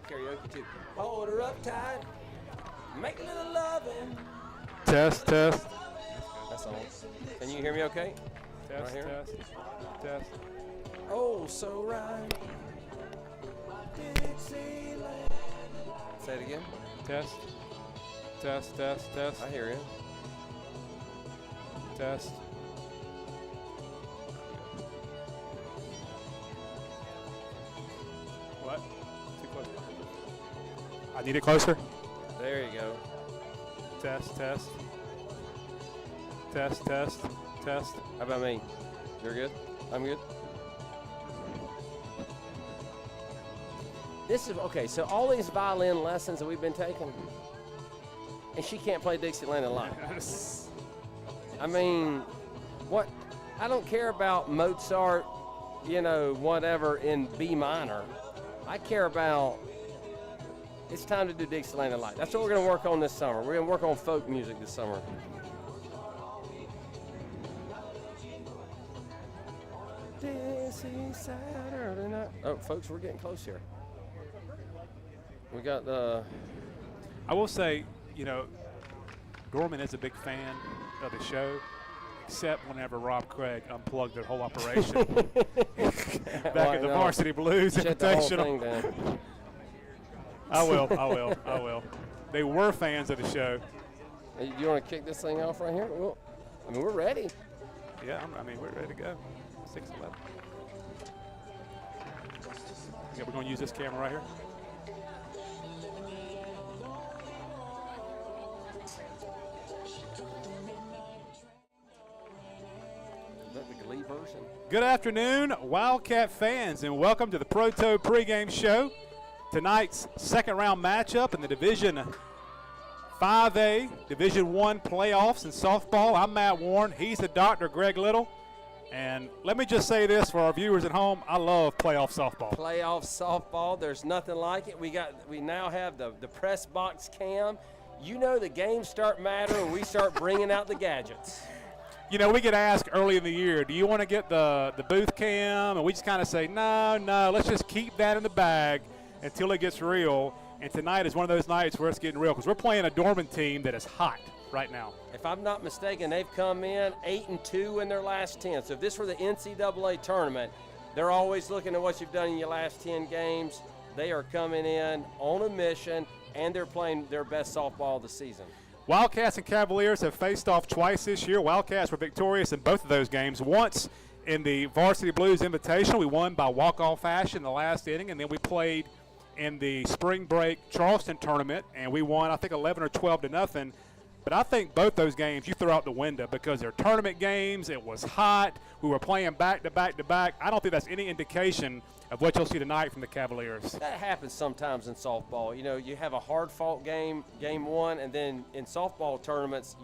Karaoke too. Hold her up tight, make a little loving. Test. That's on. Can you hear me okay? Test, right here? Test. Oh, so right. Dixieland. Say it again. Test. I hear you. Test. What? Too close. I need it closer. There you go. Test. How about me? You're good? I'm good? This is, okay, so all these violin lessons that we've been taking, and she can't play Dixieland Live. I mean, what? I don't care about Mozart, whatever in B minor. I care about, it's time to do Dixieland Live. That's what we're going to work on this summer. We're going to work on folk music this summer. Saturday night. Oh, folks, we're getting close here. We got the. I will say, Dorman is a big fan of the show, except whenever Rob Craig unplugged their whole operation back at the Varsity Blues Invitational. I will. They were fans of the show. You want to kick this thing off right here? Well, we're ready. Yeah, we're ready to go. 6:11. Yeah, we're going to use this camera right here. Is that the Glee version? Good afternoon, Wildcat fans, and welcome to the Proto Pregame Show. Tonight's second-round matchup in the Division 5A, Division I playoffs in softball. I'm Matt Warren. He's the Dr. Greg Little. And let me just say this for our viewers at home, I love playoff softball. Playoff softball, there's nothing like it. We now have the press box cam. You know the games start mattering when we start bringing out the gadgets. You know, we get asked early in the year, do you want to get the booth cam? And we just kind of say, no, let's just keep that in the bag until it gets real. And tonight is one of those nights where it's getting real because we're playing a Dorman team that is hot right now. If I'm not mistaken, they've come in 8-2 in their last 10. So if this were the NCAA tournament, they're always looking at what you've done in your last 10 games. They are coming in on a mission, and they're playing their best softball of the season. Wildcats and Cavaliers have faced off twice this year. Wildcats were victorious in both of those games. Once in the Varsity Blues Invitational, we won by walk-off fashion in the last inning, and then we played in the spring break Charleston tournament, and we won, I think, 11 or 12-0. But I think both those games you throw out the window because they're tournament games. It was hot. We were playing back to back to back. I don't think that's any indication of what you'll see tonight from the Cavaliers. That happens sometimes in softball. You know, you have a hard-fought game one, and then in softball tournaments,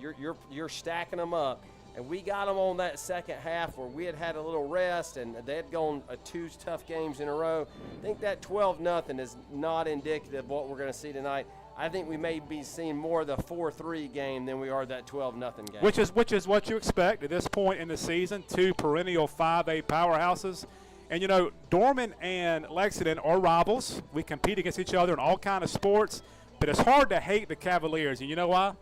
you're stacking them up. And we got them on that second half where we had a little rest, and they had gone 2 tough games in a row. I think that 12-0 is not indicative of what we're going to see tonight. I think we may be seeing more of the 4-3 game than we are that 12-0 game. Which is what you expect at this point in the season, 2 perennial 5A powerhouses. And, you know, Dorman and Lexington are rivals. We compete against each other in all kinds of sports. But it's hard to hate the Cavaliers. And you know why?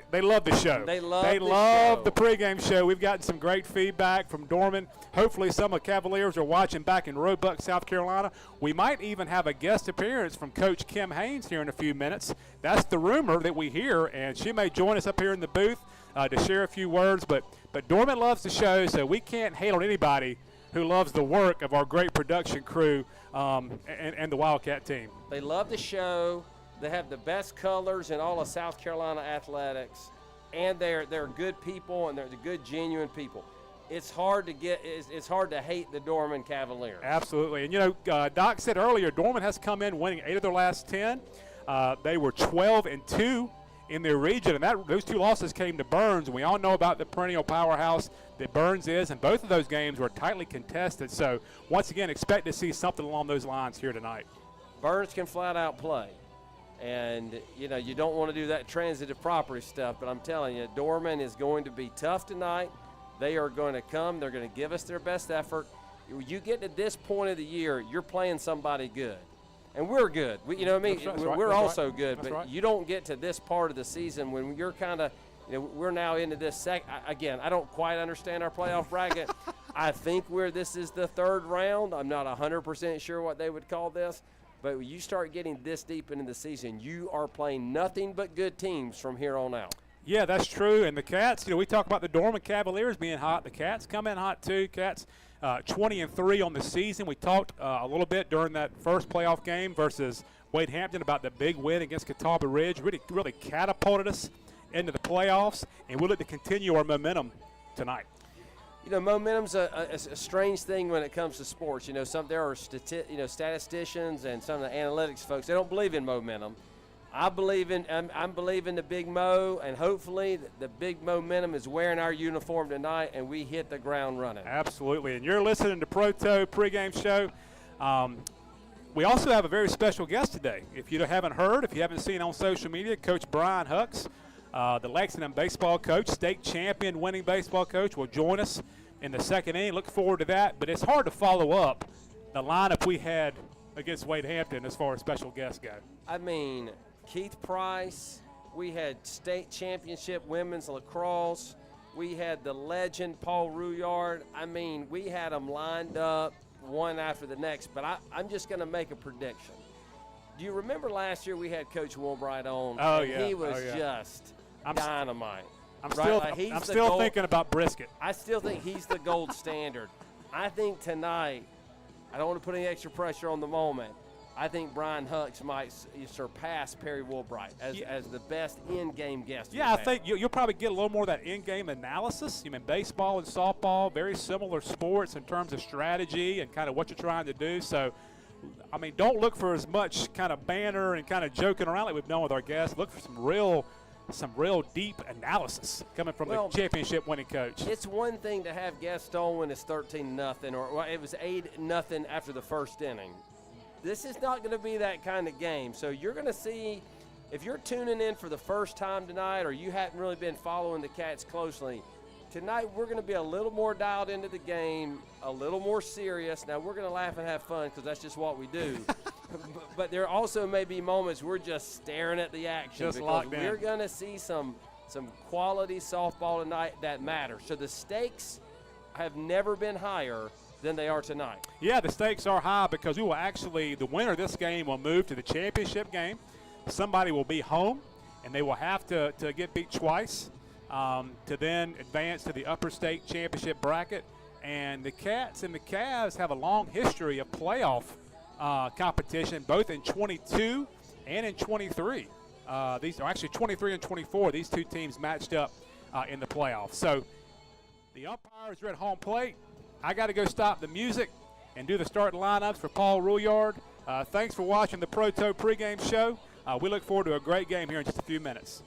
They love the show. They love the pregame show. We've gotten some great feedback from Dorman. Hopefully some of the Cavaliers are watching back in Roebuck, South Carolina. We might even have a guest appearance from Coach Kim Haynes here in a few minutes. That's the rumor that we hear, and she may join us up here in the booth to share a few words. But Dorman loves the show, so we can't hate on anybody who loves the work of our great production crew and the Wildcat team. They love the show. They have the best colors in all of South Carolina athletics, and they're good people, and they're the good, genuine people. It's hard to hate the Dorman Cavaliers. Absolutely. And, you know, Doc said earlier, Dorman has come in winning 8 of their last 10. They were 12-2 in their region, and those 2 losses came to Burns. And we all know about the perennial powerhouse that Burns is, and both of those games were tightly contested. So, once again, expect to see something along those lines here tonight. Burns can flat out play. And, you know, you don't want to do that transitive property stuff, but I'm telling you, Dorman is going to be tough tonight. They are going to come. They're going to give us their best effort. You get to this point of the year, you're playing somebody good. And we're good. You know what I mean? We're also good. But you don't get to this part of the season when you're kind of, you know, we're now into this again, I don't quite understand our playoff bracket. I think this is the 3rd round. I'm not 100% sure what they would call this. But when you start getting this deep into the season, you are playing nothing but good teams from here on out. Yeah, that's true. And the Cats, you know, we talk about the Dorman Cavaliers being hot. The Cats come in hot too. Cats 20-3 on the season. We talked a little bit during that first playoff game versus Wade Hampton about the big win against Catawba Ridge. Really catapulted us into the playoffs, and we'll look to continue our momentum tonight. You know, momentum's a strange thing when it comes to sports. You know, there are statisticians and some of the analytics folks. They don't believe in momentum. I'm believing the Big Mo, and hopefully the Big Momentum is wearing our uniform tonight, and we hit the ground running. Absolutely, and you're listening to Proto Pregame Show. We also have a very special guest today. If you haven't heard, if you haven't seen on social media, Coach Brian Hucks, the Lexington baseball coach, state champion winning baseball coach, will join us in the 2nd inning. Look forward to that. But it's hard to follow up the lineup we had against Wade Hampton as far as special guests go. I mean, Keith Price, we had state championship women's lacrosse. We had the legend Paul Rouillard. I mean, we had them lined up one after the next. But I'm just going to make a prediction. Do you remember last year we had Coach Woolbright on? Oh, yeah. He was just dynamite. I'm still thinking about brisket. I still think he's the gold standard. I think tonight, I don't want to put any extra pressure on the moment. I think Brian Hucks might surpass Perry Woolbright as the best in-game guest. Yeah, I think you'll probably get a little more of that in-game analysis. You mean baseball and softball, very similar sports in terms of strategy and kind of what you're trying to do. So, I mean, don't look for as much kind of banter and kind of joking around like we've done with our guests. Look for some real some real deep analysis coming from the championship-winning coach. It's one thing to have Gaston when it's 13-0, or it was 8-0 after the first inning. This is not going to be that kind of game. So you're going to see, if you're tuning in for the first time tonight, or you haven't really been following the Cats closely, tonight we're going to be a little more dialed into the game, a little more serious. Now we're going to laugh and have fun because that's just what we do. But there also may be moments we're just staring at the action, just because we're going to see some quality softball tonight that matters. So the stakes have never been higher than they are tonight. Yeah, the stakes are high because we will actually, the winner of this game will move to the championship game. Somebody will be home, and they will have to get beat twice to then advance to the upper state championship bracket. And the Cats and the Cavs have a long history of playoff competition, both in 22 and in 23. These are actually 23 and 24. These two teams matched up in the playoffs. So the umpires are at home plate. I got to go stop the music and do the starting lineups for Paul Rouillard. Thanks for watching the Proto pregame show. We look forward to a great game here in just a few minutes.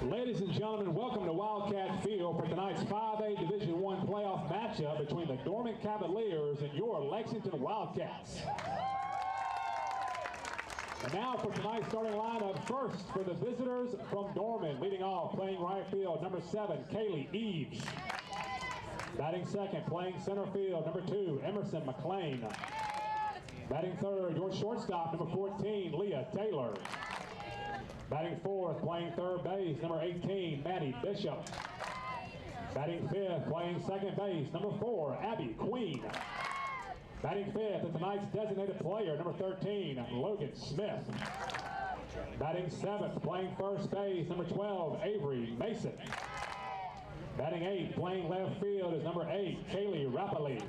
Ladies and gentlemen, welcome to Wildcat Field for tonight's 5A Division I playoff matchup between the Dorman Cavaliers and your Lexington Wildcats. And now for tonight's starting lineup, first for the visitors from Dorman, leading off, playing right field, number 7, Kaylee Eves. Batting second, playing center field, number 2, Emerson McLean. Batting third, your shortstop, number 14, Leah Taylor. Batting fourth, playing third base, number 18, Maddie Bishop. Batting fifth, playing second base, number 4, Abby Queen. Batting fifth is tonight's designated player, number 13, Logan Smith. Batting seventh, playing first base, number 12, Avery Mason. Batting eighth, playing left field is number 8, Kaylee Rapoli.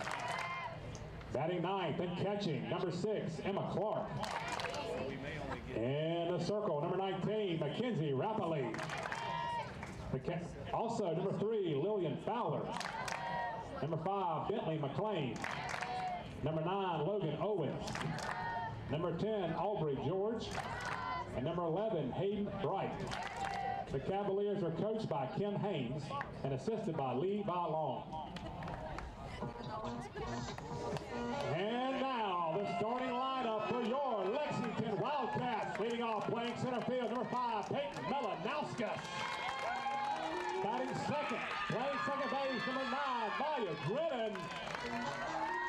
Batting ninth and catching, number 6, Emma Clark. In the circle, number 19, Mackenzie Rapoli. Also, number 3, Lillian Fowler. Number 5, Bentley McLean. Number 9, Logan Owens. Number 10, Aubrey George. And number 11, Hayden Bright. The Cavaliers are coached by Kim Haynes and assisted by Lee Ba-Long. And now, the starting lineup for your Lexington Wildcats. Leading off, playing center field, number 5, Peyton Melanauskas. Batting second, playing second base, number 9, Maya Grinnan.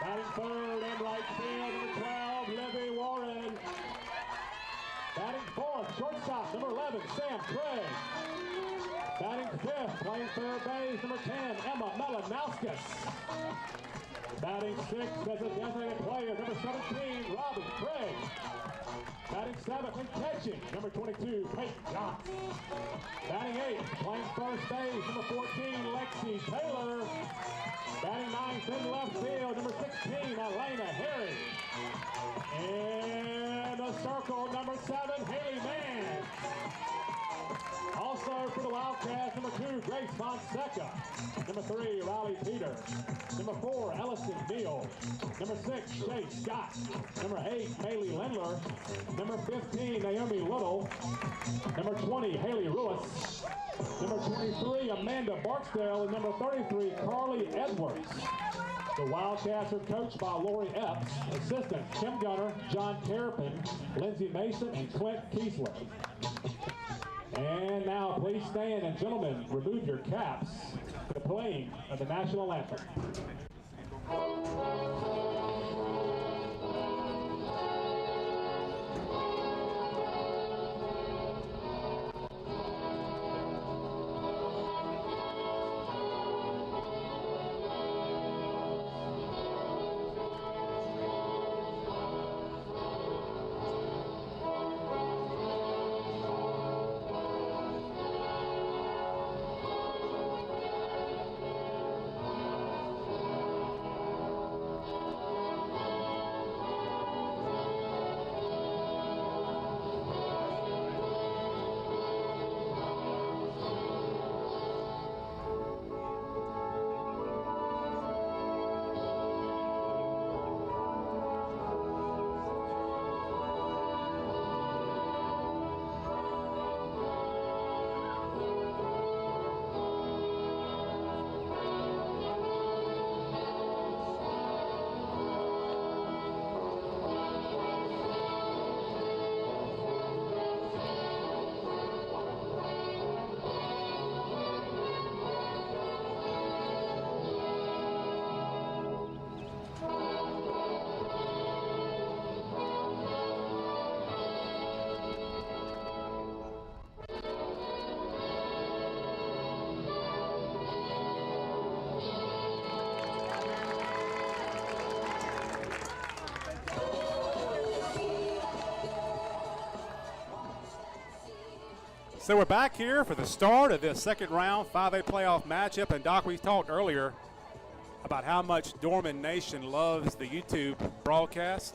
Batting third in right field, number 12, Libby Warren. Batting fourth, shortstop, number 11, Sam Craig. Batting fifth, playing third base, number 10, Emma Melanauskas. Batting sixth as a designated player, number 17, Robin Craig. Batting seventh and catching, number 22, Peyton Johnson. Batting eighth, playing first base, number 14, Lexi Taylor. Batting ninth in left field, number 16, Elena Harry. In the circle, number 7, Haley Mann. Also for the Wildcats, number 2, Grace Fonseca. Number 3, Riley Peter. Number 4, Ellison Neal. Number 6, Shay Scott. Number 8, Maylee Lindler. Number 15, Naomi Little. Number 20, Haley Ruiz. Number 23, Amanda Barksdale. And number 33, Carly Edwards. The Wildcats are coached by Lori Epps, assistants Kim Gunner, John Terrapin, Lindsey Mason, and Clint Kiesler. And now please stand, and gentlemen, remove your caps for the playing of the national anthem. So we're back here for the start of this second round 5A playoff matchup. And Doc, we talked earlier about how much Dorman Nation loves the YouTube broadcast.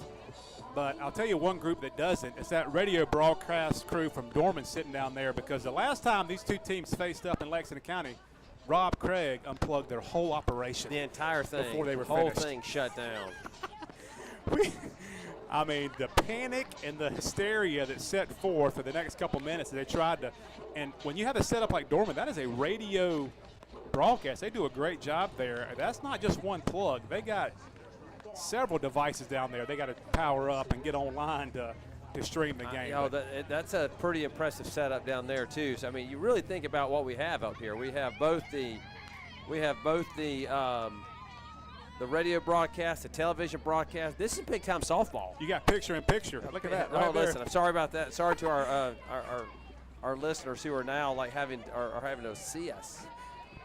But I'll tell you one group that doesn't. It's that radio broadcast crew from Dorman sitting down there, because the last time these two teams faced up in Lexington County, Rob Craig unplugged their whole operation. The entire thing. Before they were whole finished. thing shut down. I mean, the panic and the hysteria that set forth for the next couple minutes that they tried to, and when you have a setup like Dorman, that is a radio broadcast. They do a great job there. That's not just one plug. They got several devices down there they got to power up and get online to stream the game. That's a pretty impressive setup down there too. So I mean, you really think about what we have up here. We have both the radio broadcast, the television broadcast. This is big time softball. You got picture in picture. Look at that. Right there. Listen, I'm sorry about that. Sorry to our listeners who are now like having to see us.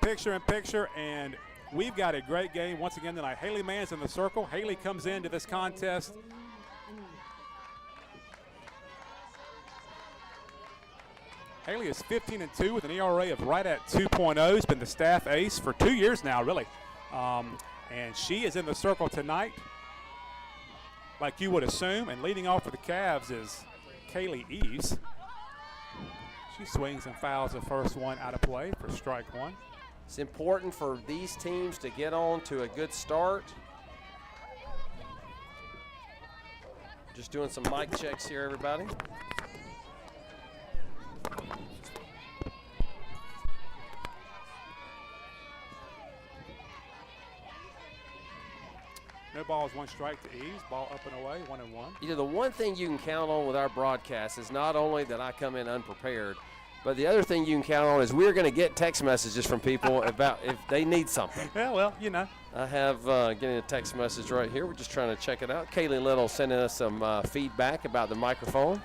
picture-in-picture, and we've got a great game once again tonight. Haley Mann's in the circle. Haley comes into this contest Haley is 15-2 with an ERA of right at 2.0. Has been the staff ace for 2 years now, really. And she is in the circle tonight, like you would assume. And leading off for the Cavs is Kaylee Eves. She swings and fouls the first one out of play for strike one. It's important for these teams to get on to a good start. Just doing some mic checks here, everybody. No balls, one strike to Eves. Ball up and away, 1-1. You know, the one thing you can count on with our broadcast is not only that I come in unprepared, but the other thing you can count on is we're going to get text messages from people about if they need something. Yeah, well, you know. I have getting a text message right here. We're just trying to check it out. Kaylee Little sending us some feedback about the microphone.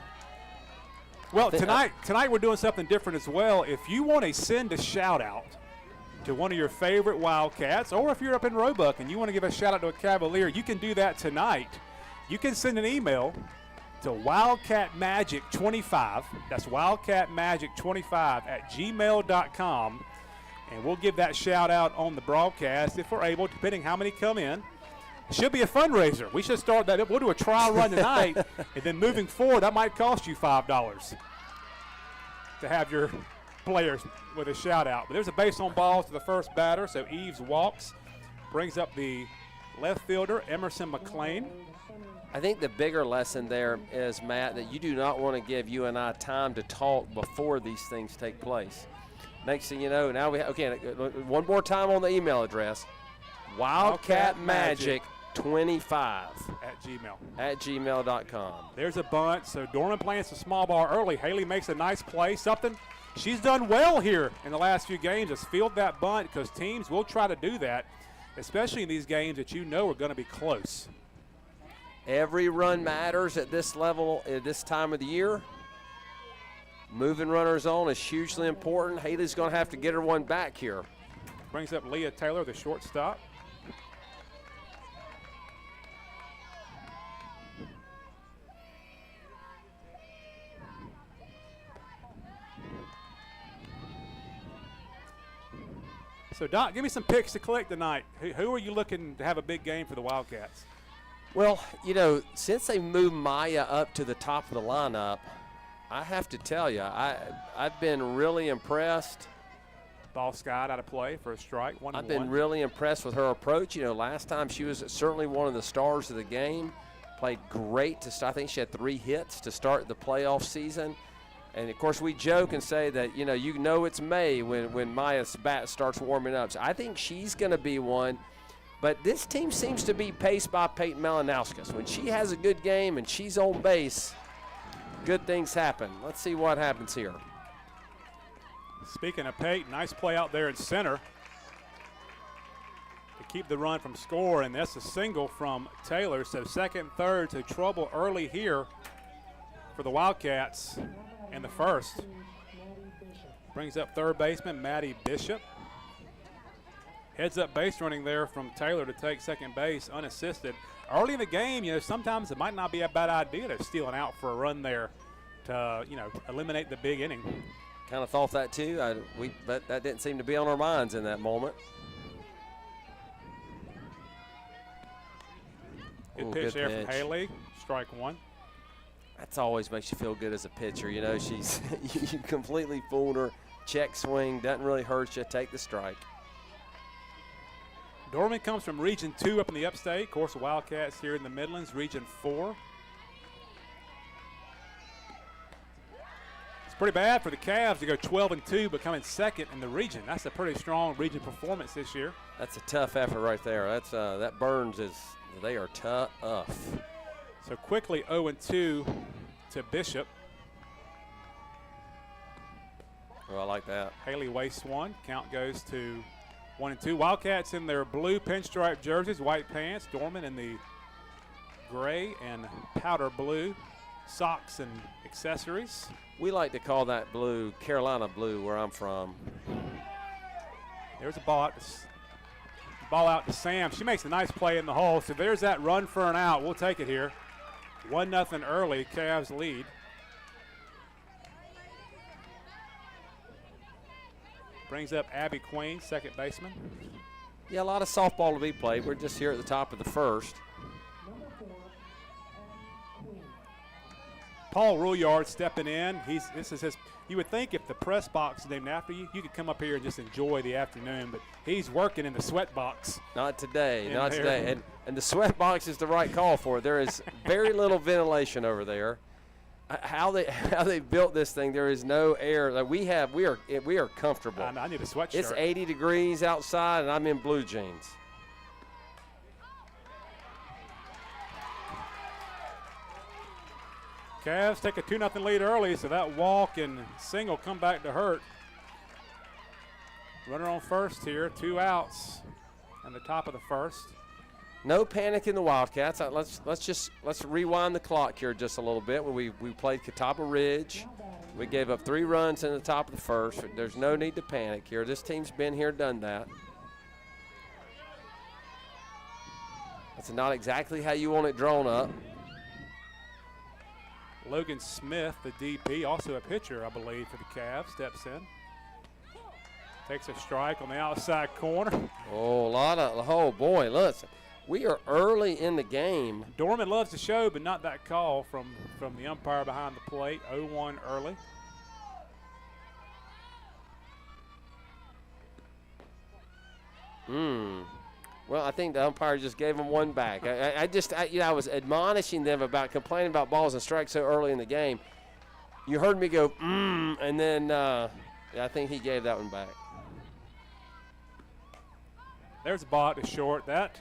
Well, tonight we're doing something different as well. If you want to send a shout-out to one of your favorite Wildcats, or if you're up in Roebuck and you want to give a shout-out to a Cavalier, you can do that tonight. You can send an email to wildcatmagic25. That's wildcatmagic25@gmail.com, and we'll give that shout-out on the broadcast if we're able, depending how many come in. It should be a fundraiser. We should start that. We'll do a trial run tonight, and then moving forward, that might cost you $5 to have your players with a shout-out. But there's a base on balls to the first batter, so Eves walks, brings up the left fielder, Emerson McLean. I think the bigger lesson there is, Matt, that you do not want to give you and I time to talk before these things take place. Next thing you know, now we okay, one more time on the email address, wildcatmagic25 at gmail.com. There's a bunt, so Dorman playing some small ball early. Haley makes a nice play, something she's done well here in the last few games is field that bunt, because teams will try to do that, especially in these games that you know are going to be close. Every run matters at this level at this time of the year. Moving runners on is hugely important. Haley's going to have to get her one back here. Brings up Leah Taylor, the shortstop. So, Doc, give me some picks to collect tonight. Who are you looking to have a big game for the Wildcats? Well, you know, since they moved Maya up to the top of the lineup, I have to tell you, I've been really impressed. Ball skied out of play for a strike, 1-1. I've been really impressed with her approach. You know, last time she was certainly one of the stars of the game. Played great to start. I think she had 3 hits to start the playoff season. And, of course, we joke and say that, you know it's May when Maya's bat starts warming up. So I think she's going to be one. But this team seems to be paced by Peyton Malinauskas. When she has a good game and she's on base, good things happen. Let's see what happens here. Speaking of Peyton, nice play out there in center to keep the run from score, and that's a single from Taylor. So second, third to trouble early here for the Wildcats in the first. Brings up third baseman Maddie Bishop. Heads up base running there from Taylor to take second base unassisted. Early in the game, sometimes it might not be a bad idea to steal an out for a run there to, eliminate the big inning. Kind of thought that too, but that didn't seem to be on our minds in that moment. Good pitch there from Haley, strike one. That's always makes you feel good as a pitcher. She's you completely fooled her. Check swing, doesn't really hurt you. Take the strike. Dorman comes from Region 2 up in the upstate. Of course, the Wildcats here in the Midlands, Region 4. It's pretty bad for the Cavs to go 12-2, becoming second in the region. That's a pretty strong region performance this year. That's a tough effort right there. That's that Burns they are tough. So quickly 0-2 to Bishop. Oh, I like that. Haley wastes one. Count goes to 1-2. Wildcats in their blue pinstripe jerseys, white pants. Dorman in the gray and powder blue socks and accessories. We like to call that blue Carolina blue where I'm from. There's a ball out to Sam. She makes a nice play in the hole. So there's that run for an out. We'll take it here. 1-0 early. Cavs lead. Brings up Abby Queen, second baseman. Yeah, a lot of softball to be played. We're just here at the top of the first. Paul Rouillard stepping in. This is his. You would think if the press box is named after you, you could come up here and just enjoy the afternoon, but he's working in the sweat box. Not today, not today. And the sweat box is the right call for it. There is very little ventilation over there. How they built this thing, there is no air. Like we are comfortable. I need a sweatshirt. It's 80 degrees outside, and I'm in blue jeans. Cavs take a 2-0 lead early, so that walk and single come back to hurt. Runner on first here, 2 outs on the top of the first. No panic in the Wildcats. Let's rewind the clock here just a little bit. We played Catawba Ridge. We gave up 3 runs in the top of the first. There's no need to panic here. This team's been here, done that. That's not exactly how you want it drawn up. Logan Smith, the DP, also a pitcher, I believe, for the Cavs, steps in. Takes a strike on the outside corner. Oh boy, listen. We are early in the game. Dorman loves the show, but not that call from the umpire behind the plate. 0-1 early. Well, I think the umpire just gave them one back. I was admonishing them about complaining about balls and strikes so early in the game. You heard me go, and then I think he gave that one back. There's a ball to short. That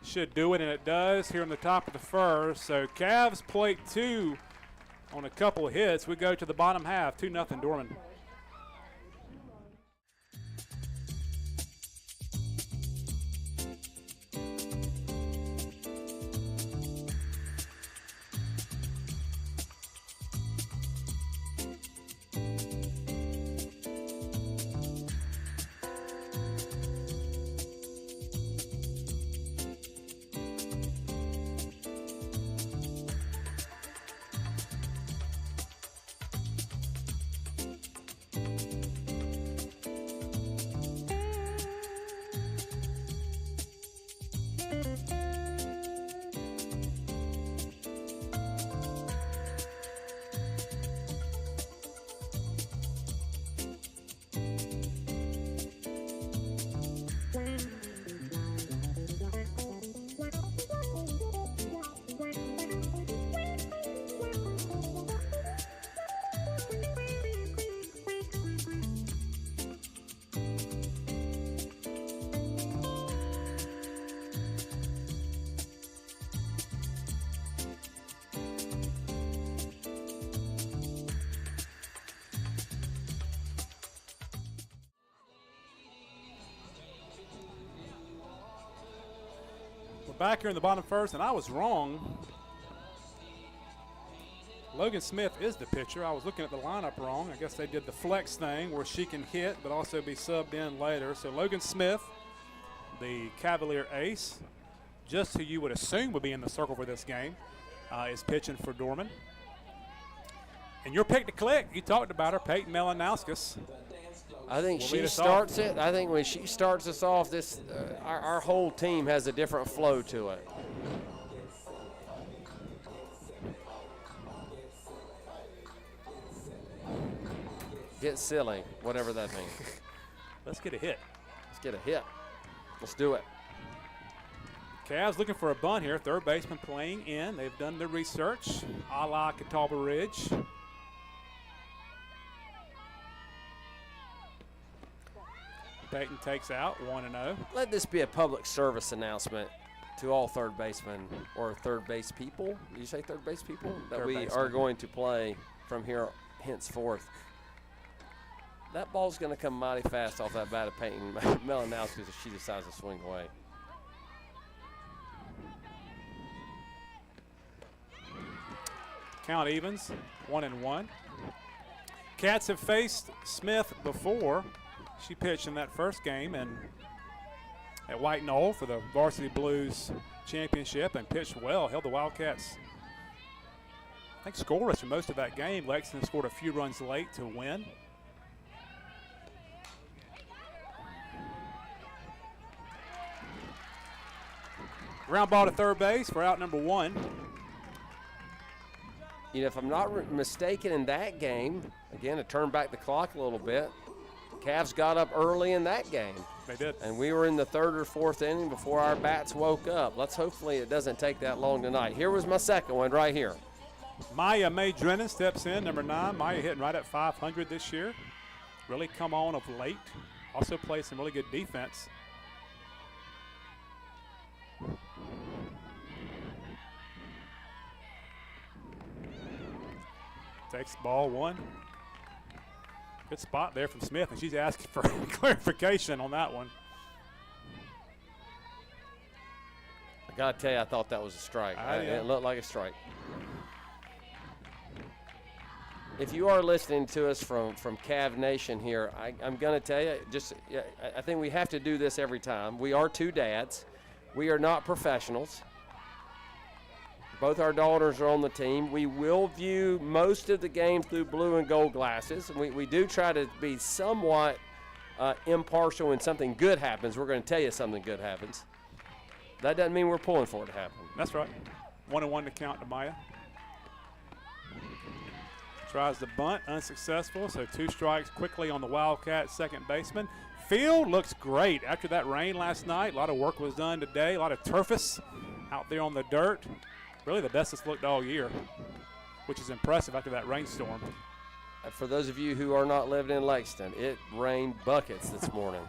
should do it, and it does here on the top of the first. So Cavs plate 2 on a couple of hits. We go to the bottom half, 2-0 Dorman. Back here in the bottom first, and I was wrong. Logan Smith is the pitcher. I was looking at the lineup wrong. I guess they did the flex thing where she can hit but also be subbed in later. So Logan Smith, the Cavalier ace, just who you would assume would be in the circle for this game, is pitching for Dorman. And your pick to click, you talked about her, Peyton Melanauskas. I think she starts it. I think when she starts us off, our whole team has a different flow to it. Get silly, whatever that means. Let's get a hit. Let's get a hit. Let's do it. Cavs looking for a bunt here. Third baseman playing in. They've done their research, a la Catawba Ridge. Peyton takes out 1-0. Let this be a public service announcement to all third basemen or third base people. Did you say third base people? That we are going to play from here henceforth. That ball's going to come mighty fast off that bat of Peyton Melanauskas if she decides to swing away. Count evens, 1-1. Cats have faced Smith before. She pitched in that first game and at White Knoll for the Varsity Blues championship and pitched well, held the Wildcats, I think, scoreless for most of that game. Lexington scored a few runs late to win. Ground ball to third base for out number 1. You know, if I'm not mistaken in that game, again, to turn back the clock a little bit, Cavs got up early in that game. They did. And we were in the 3rd or 4th inning before our bats woke up. Hopefully it doesn't take that long tonight. Here was my second one right here. Maya May Drennan steps in, number 9. Maya hitting right at 500 this year. Really come on of late. Also plays some really good defense. Takes ball 1. Good spot there from Smith, and she's asking for clarification on that one. I got to tell you, I thought that was a strike. It looked like a strike. If you are listening to us from Cav Nation here, I'm going to tell you, I think we have to do this every time. We are 2 dads. We are not professionals. Both our daughters are on the team. We will view most of the game through blue and gold glasses. We do try to be somewhat impartial when something good happens. We're going to tell you something good happens. That doesn't mean we're pulling for it to happen. That's right. 1-1 to count to Maya. Tries to bunt, unsuccessful, so 2 strikes quickly on the Wildcat second baseman. Field looks great after that rain last night. A lot of work was done today, a lot of turfus out there on the dirt. Really the best it's looked all year, which is impressive after that rainstorm. For those of you who are not living in Lexington, it rained buckets this morning.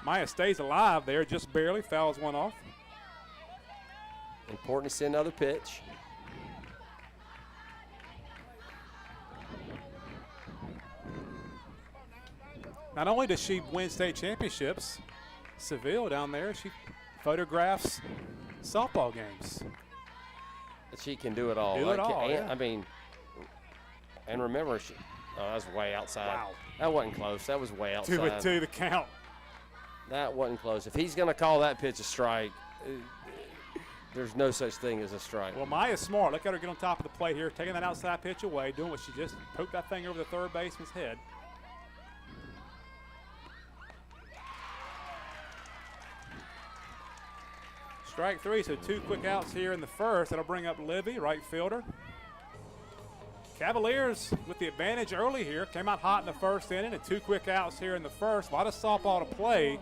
Maya stays alive there, just barely, fouls one off. Important to see another pitch. Not only does she win state championships, Seville down there, she photographs softball games. She can do it all. Yeah. I mean, and remember, that was way outside. Wow. That wasn't close. That was way outside. 2-2 the count. That wasn't close. If he's going to call that pitch a strike, there's no such thing as a strike. Well, Maya's smart. Look at her get on top of the plate here, taking that outside pitch away, doing what she just poked that thing over the third baseman's head. Strike 3, so 2 quick outs here in the first. That'll bring up Livy, right fielder. Cavaliers with the advantage early here. Came out hot in the first inning and 2 quick outs here in the first. A lot of softball to play,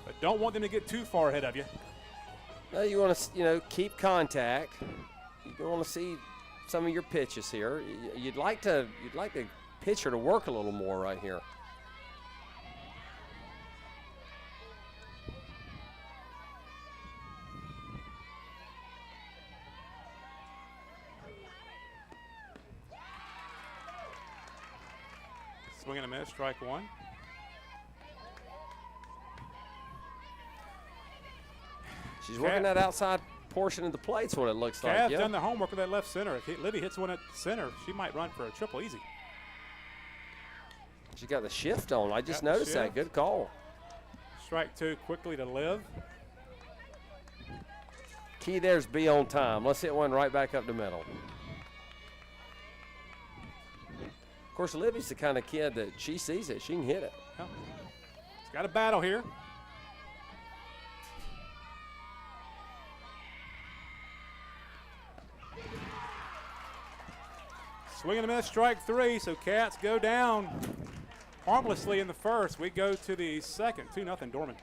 but don't want them to get too far ahead of you. Well, you want to, keep contact. You want to see some of your pitches here. You'd like the pitcher to work a little more right here. Swing and a miss, strike 1. She's working that outside portion of the plate's what it looks like. Cavs done their homework with that left center. If Libby hits one at center, she might run for a triple easy. She got the shift on. I just noticed that. Good call. Strike 2 quickly to Liv. Key there's be on time. Let's hit one right back up the middle. Of course, Libby's the kind of kid that she sees it, she can hit it. Yeah. She's got a battle here. Swing and a miss, strike 3, so Cats go down harmlessly in the first. We go to the second, 2-0 Dorman.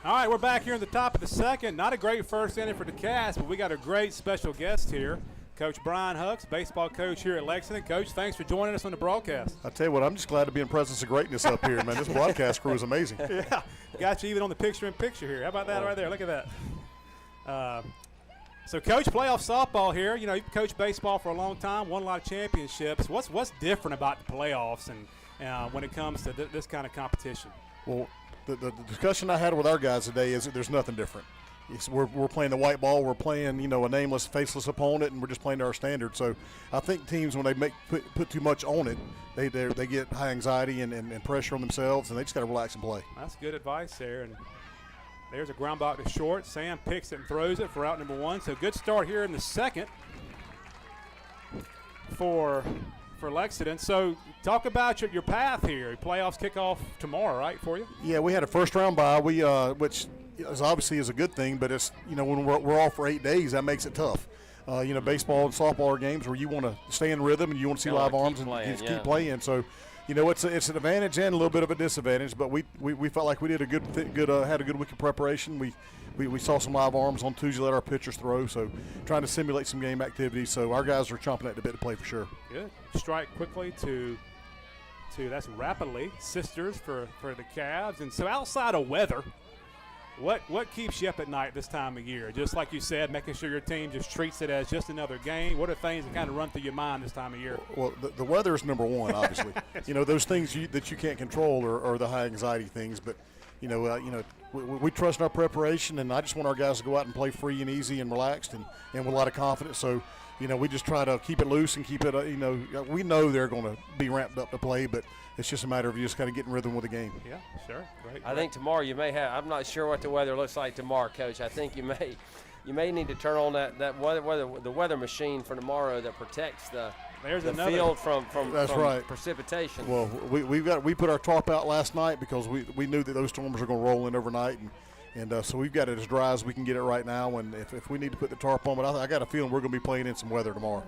All right, we're back here in the top of the second. Not a great first inning for the Cats, but we got a great special guest here. Coach Brian Hucks, baseball coach here at Lexington. Coach, thanks for joining us on the broadcast. I tell you what, I'm just glad to be in presence of greatness up here, man. This broadcast crew is amazing. Yeah, got you even on the picture-in-picture here. How about that right there? Look at that. So, Coach, playoff softball here. You know, you've coached baseball for a long time, won a lot of championships. What's different about the playoffs and when it comes to this kind of competition? Well, the discussion I had with our guys today is that there's nothing different. We're playing the white ball. We're playing, you know, a nameless, faceless opponent, and we're just playing to our standard. So I think teams, when they put too much on it, they get high anxiety and pressure on themselves, and they just got to relax and play. That's good advice there. And there's a ground ball to short. Sam picks it and throws it for out number one. So good start here in the second for Lexington. So talk about your path here. Playoffs kick off tomorrow, right, for you? Yeah, we had a first-round bye, which obviously is a good thing, but it's, you know, when we're off for 8 days, that makes it tough. You know, baseball and softball are games where you want to stay in rhythm and you want to see live arms and just keep playing. So, you know, it's an advantage and a little bit of a disadvantage, but we felt like we did had a good week of preparation. We saw some live arms on Tuesday, let our pitchers throw, so trying to simulate some game activity. So our guys are chomping at the bit to play for sure. Good. Strike quickly to that's rapidly sisters for the Cavs. And so outside of weather, what keeps you up at night this time of year? Just like you said, making sure your team just treats it as just another game. What are things that kind of run through your mind this time of year? Well, the weather is number one, obviously. You know, those things that you can't control are the high anxiety things. But you know, we trust our preparation, and I just want our guys to go out and play free and easy and relaxed and with a lot of confidence. So, you know, we just try to keep it loose and keep it. You know, we know they're going to be ramped up to play, but it's just a matter of you just kind of getting rhythm with the game. Yeah, sure. Great. I think tomorrow you may have. I'm not sure what the weather looks like tomorrow, Coach. I think you may need to turn on that weather machine for tomorrow that protects the field from precipitation. Well, we put our tarp out last night because we knew that those storms are going to roll in overnight, and so we've got it as dry as we can get it right now. And if we need to put the tarp on, but I got a feeling we're going to be playing in some weather tomorrow.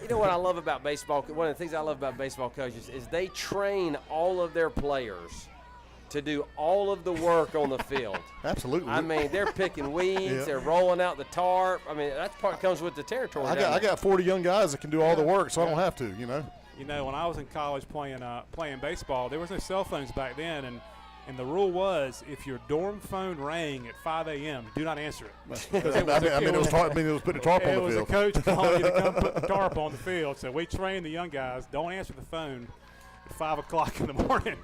You know what I love about baseball? One of the things I love about baseball coaches is they train all of their players to do all of the work on the field. Absolutely. I mean, they're picking weeds, they're rolling out the tarp. I mean, that part comes with the territory. I got 40 young guys that can do all the work, so I don't have to, you know. You know, when I was in college playing baseball, there was no cell phones back then, and the rule was if your dorm phone rang at 5 a.m., do not answer it. It was putting a tarp on the field. It was a coach calling you to come put the tarp on the field. So we trained the young guys, don't answer the phone at 5 o'clock in the morning.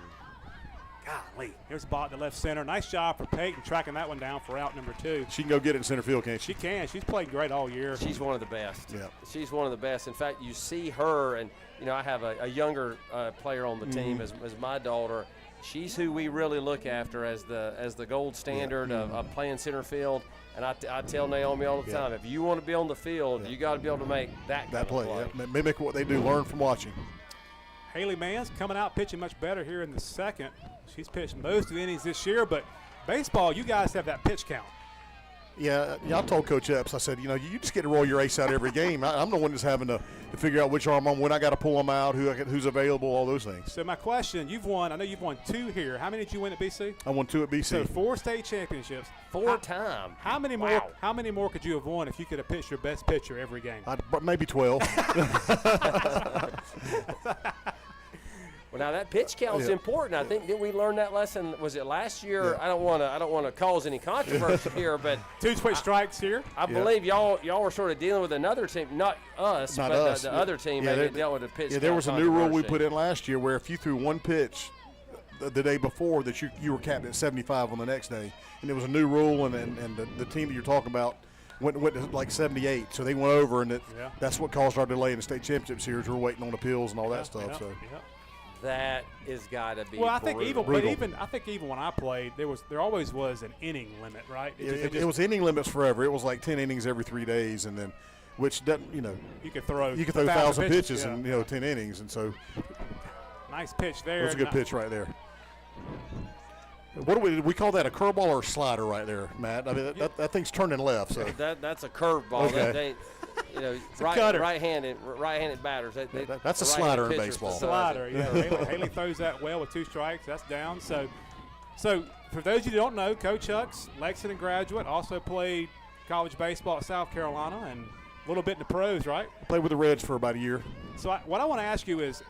Golly, here's a ball to left center. Nice job for Peyton tracking that one down for out number 2. She can go get it in center field, can't she? She can. She's played great all year. She's one of the best. Yeah. She's one of the best. In fact, you see her, and, you know, I have a younger player on the team as my daughter. She's who we really look after as the gold standard of playing center field. And I tell Naomi all the time, if you want to be on the field, you got to be able to make that play. play. Yeah. Mimic what they do, learn from watching. Haley Mann's coming out pitching much better here in the second. She's pitched most of the innings this year, but baseball, you guys have that pitch count. Yeah, I told Coach Epps, I said, you know, you just get to roll your ace out every game. I'm the one that's having to figure out which arm when I got to pull them out, who's available, all those things. So my question, I know you've won 2 here. How many did you win at BC? I won 2 at BC. So 4 state championships. 4 times. How many more? How many more could you have won if you could have pitched your best pitcher every game? Maybe 12. Well, now that pitch count is important. I think, did we learn that lesson? Was it last year? Yeah. I don't want to cause any controversy here, but 2 straight strikes here. I believe y'all were sort of dealing with another team, not us, but us. The other team dealt with the pitch. Yeah, there was a new rule we put in last year where if you threw one pitch the day before, that you were capped at 75 on the next day, and it was a new rule, and the team that you're talking about went to like 78, so they went over, and that's what caused our delay in the state championship series. We're waiting on appeals and all that stuff. So. Yeah. That is got to be. Well, I think even when I played, there always was an inning limit, right? It was inning limits forever. It was like 10 innings every 3 days, and then which doesn't, you know, you could throw 1,000 pitches in 10 innings, and so. Nice pitch there. That's a good pitch right there. What do we call that? A curveball or a slider right there, Matt? I mean that thing's turning left. So that's a curveball. Okay. You know, right-handed batters. That's a slider in baseball. Slider, yeah. Haley throws that well with 2 strikes. That's down. So So for those of you who don't know, Coach Huck's Lexington graduate, also played college baseball at South Carolina and a little bit in the pros, right? Played with the Reds for about a year. So what I want to ask you is,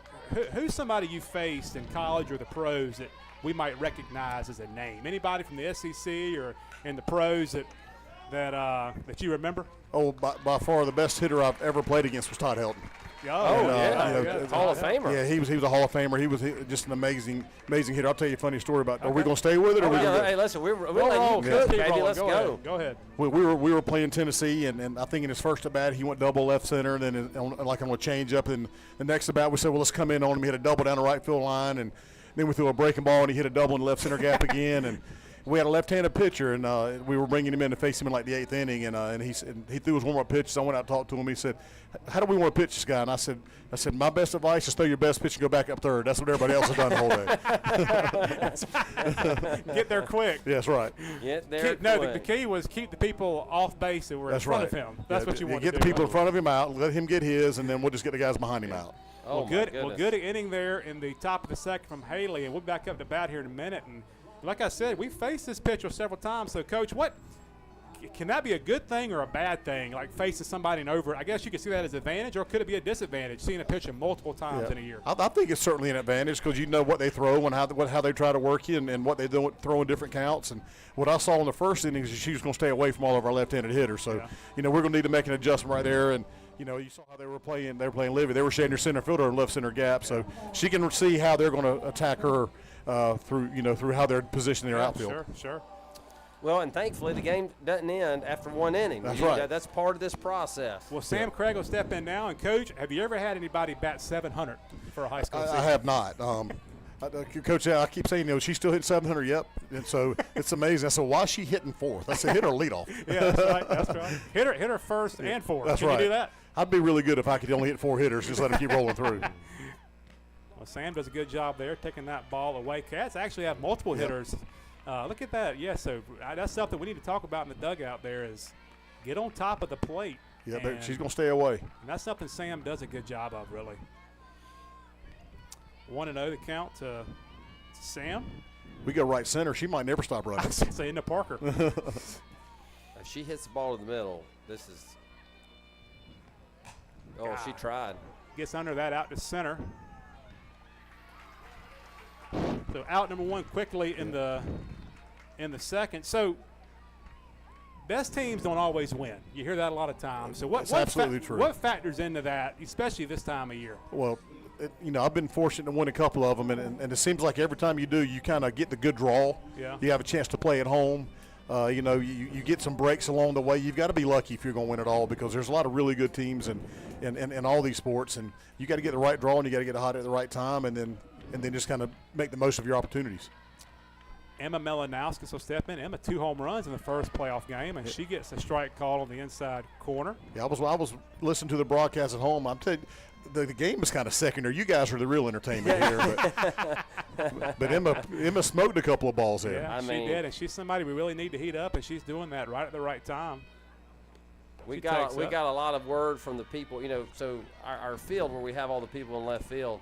who's somebody you faced in college or the pros that we might recognize as a name? Anybody from the SEC or in the pros that you remember? Oh, by far the best hitter I've ever played against was Todd Helton. Hall of Famer. Yeah, he was a Hall of Famer. He was just an amazing hitter. I'll tell you a funny story about. Are we going to stay with it? Or Hey, listen, we're letting you cook, baby. Let's go. Go ahead. We were playing Tennessee, and I think in his first at bat he went double left center, and then on a change up, and the next at bat we said, well, let's come in on him. He hit a double down the right field line, and then we threw a breaking ball, and he hit a double in the left center gap again, and. We had a left-handed pitcher, and we were bringing him in to face him in like the 8th inning, and he threw his warm-up pitch. So I went out and talked to him. He said, "How do we want to pitch this guy?" And I said, "My best advice is throw your best pitch and go back up third. That's what everybody else has done the whole day." Get there quick. Yes, right. Get there The key was keep the people off base that were in front of him. That's what you want to do. Get the people in front of him out, let him get his, and then we'll just get the guys behind him out. Oh, good inning there in the top of the second from Haley, and we'll back up to bat here in a minute. And like I said, we faced this pitcher several times. So, Coach, what can that be a good thing or a bad thing? Like facing somebody and over, I guess you could see that as an advantage, or could it be a disadvantage seeing a pitcher multiple times in a year? I think it's certainly an advantage because you know what they throw and how they try to work you and what they do throw in different counts. And what I saw in the first innings is she was going to stay away from all of our left-handed hitters. So, we're going to need to make an adjustment right there. And you saw how they were playing. They were playing Livy. They were shading their center fielder in left center gap. So she can see how they're going to attack her through how they're positioning their outfield. Sure. Well, and thankfully the game doesn't end after one inning. That's right. That's part of this process. Well, Sam Craig will step in now. And, Coach, have you ever had anybody bat 700 for a high school season? I have not. Coach, I keep saying, she's still hitting 700. Yep. And so it's amazing. I said, why is she hitting fourth? I said, hit her leadoff. Yeah, that's right. Hit her first and fourth. That's Can right. you do that? I'd be really good if I could only hit 4 hitters. Just let them keep rolling through. Well, Sam does a good job there taking that ball away. Cats actually have multiple hitters. Look at that. Yeah, so that's something we need to talk about in the dugout there is get on top of the plate. Yeah, she's going to stay away. And that's something Sam does a good job of, really. 1-0 the count to Sam. We go right center. She might never stop running. Say into Parker. If she hits the ball to the middle, this is – she tried. Gets under that out to center. So out number 1 quickly in the second. So best teams don't always win. You hear that a lot of times. So That's absolutely true. What factors into that, especially this time of year? Well, I've been fortunate to win a couple of them, and it seems like every time you do, you kind of get the good draw. Yeah. You have a chance to play at home. You get some breaks along the way. You've got to be lucky if you're going to win it all because there's a lot of really good teams in all these sports, and you got to get the right draw and you got to get hot at the right time, and then just kind of make the most of your opportunities. Emma Melanowskis will step in. Emma 2 home runs in the first playoff game, and she gets a strike call on the inside corner. Yeah, I was listening to the broadcast at home. I'm telling you, the game is kind of secondary. You guys are the real entertainment here. But Emma smoked a couple of balls there. Yeah, she did, and she's somebody we really need to heat up, and she's doing that right at the right time. We got a lot of word from the people, so our field where we have all the people in left field,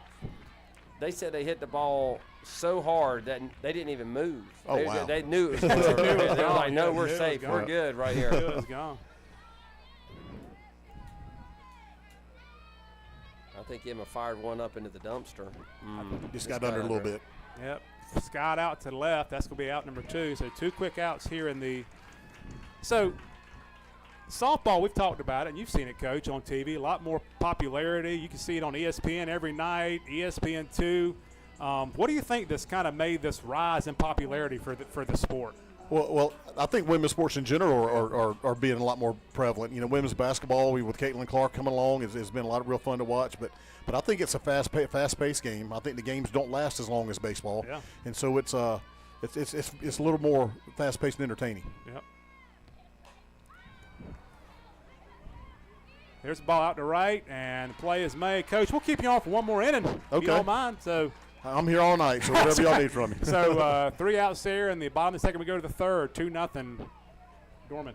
they said they hit the ball so hard that they didn't even move. Wow. They knew it was going. They were like, no, we're safe. We're good right here. It was gone. I think Emma fired one up into the dumpster. Just got under a little bit. Yep. Scott out to the left. That's going to be out number 2. So 2 quick outs here in the – so softball, we've talked about it, and you've seen it, Coach, on TV. A lot more popularity. You can see it on ESPN every night, ESPN2. What do you think that's kind of made this rise in popularity for the sport? Well, I think women's sports in general are being a lot more prevalent. Women's basketball with Caitlin Clark coming along has been a lot of real fun to watch. But I think it's a fast-paced game. I think the games don't last as long as baseball, and so it's a little more fast-paced and entertaining. Yep. There's the ball out to right, and the play is made. Coach, we'll keep you on for one more inning, if you don't mind. So. I'm here all night, so whatever y'all need from me. So 3 outs there, and the bottom of the second we go to the third, 2-0 Dorman.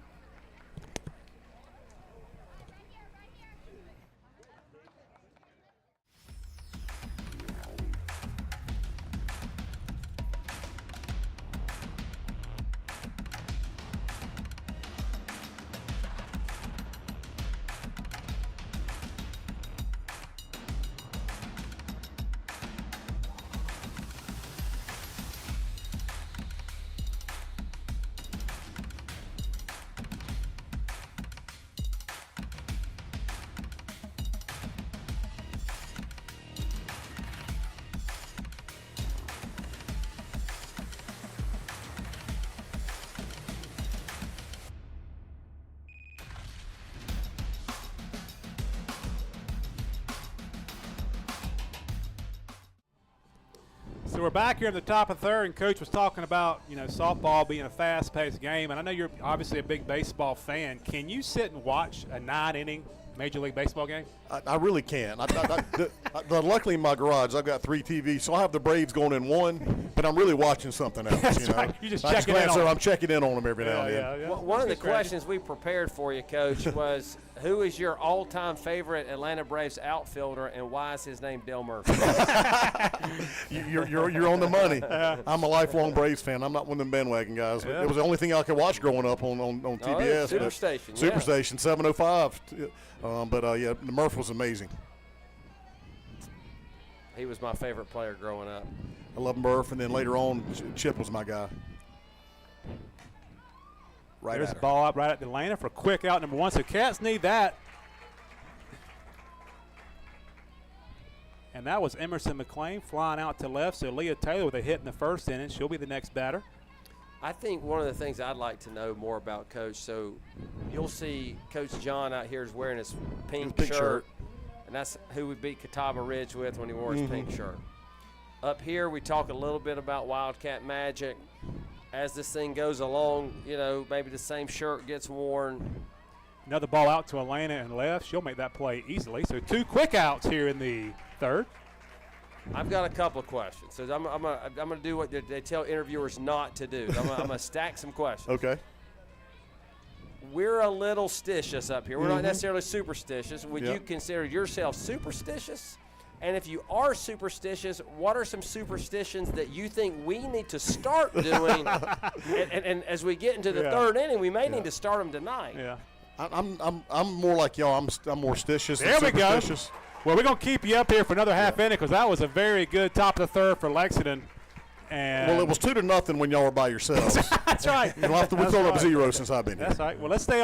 So we're back here in the top of third, and Coach was talking about, softball being a fast-paced game. And I know you're obviously a big baseball fan. Can you sit and watch a 9-inning Major League Baseball game? I really can. Luckily in my garage, I've got 3 TVs, so I have the Braves going in one, but I'm really watching something else. That's right. You just checking in on them. I'm checking in on them every now and then. Yeah. One of the questions we prepared for you, Coach, was who is your all-time favorite Atlanta Braves outfielder, and why is his name Dale Murphy? You're on the money. I'm a lifelong Braves fan. I'm not one of them bandwagon guys. Yeah. It was the only thing I could watch growing up on TBS. Superstation 705. The Murph was amazing. He was my favorite player growing up. I love Murph, and then later on, Chip was my guy. There's a ball up right at Atlanta for quick out number 1. So Cats need that. And that was Emerson McClain flying out to left. So Leah Taylor with a hit in the first inning. She'll be the next batter. I think one of the things I'd like to know more about, Coach, so you'll see Coach John out here is wearing his pink shirt, and that's who we beat Catawba Ridge with when he wore his pink shirt. Up here, we talk a little bit about Wildcat Magic. As this thing goes along, maybe the same shirt gets worn. Another ball out to Atlanta and left. She'll make that play easily. So 2 quick outs here in the third. I've got a couple of questions. So I'm gonna do what they tell interviewers not to do. I'm gonna stack some questions. Okay. We're a little stitious up here. We're not necessarily superstitious. Would you consider yourself superstitious? And if you are superstitious, what are some superstitions that you think we need to start doing? and as we get into the third inning, we may need to start them tonight. Yeah. I'm more like y'all. I'm more stitious. There we go. Well, we're going to keep you up here for another half inning because that was a very good top of the third for Lexington. And well, it was 2-0 when y'all were by yourselves. That's right. We've thrown up 0 since I've been here. That's right. Well, let's stay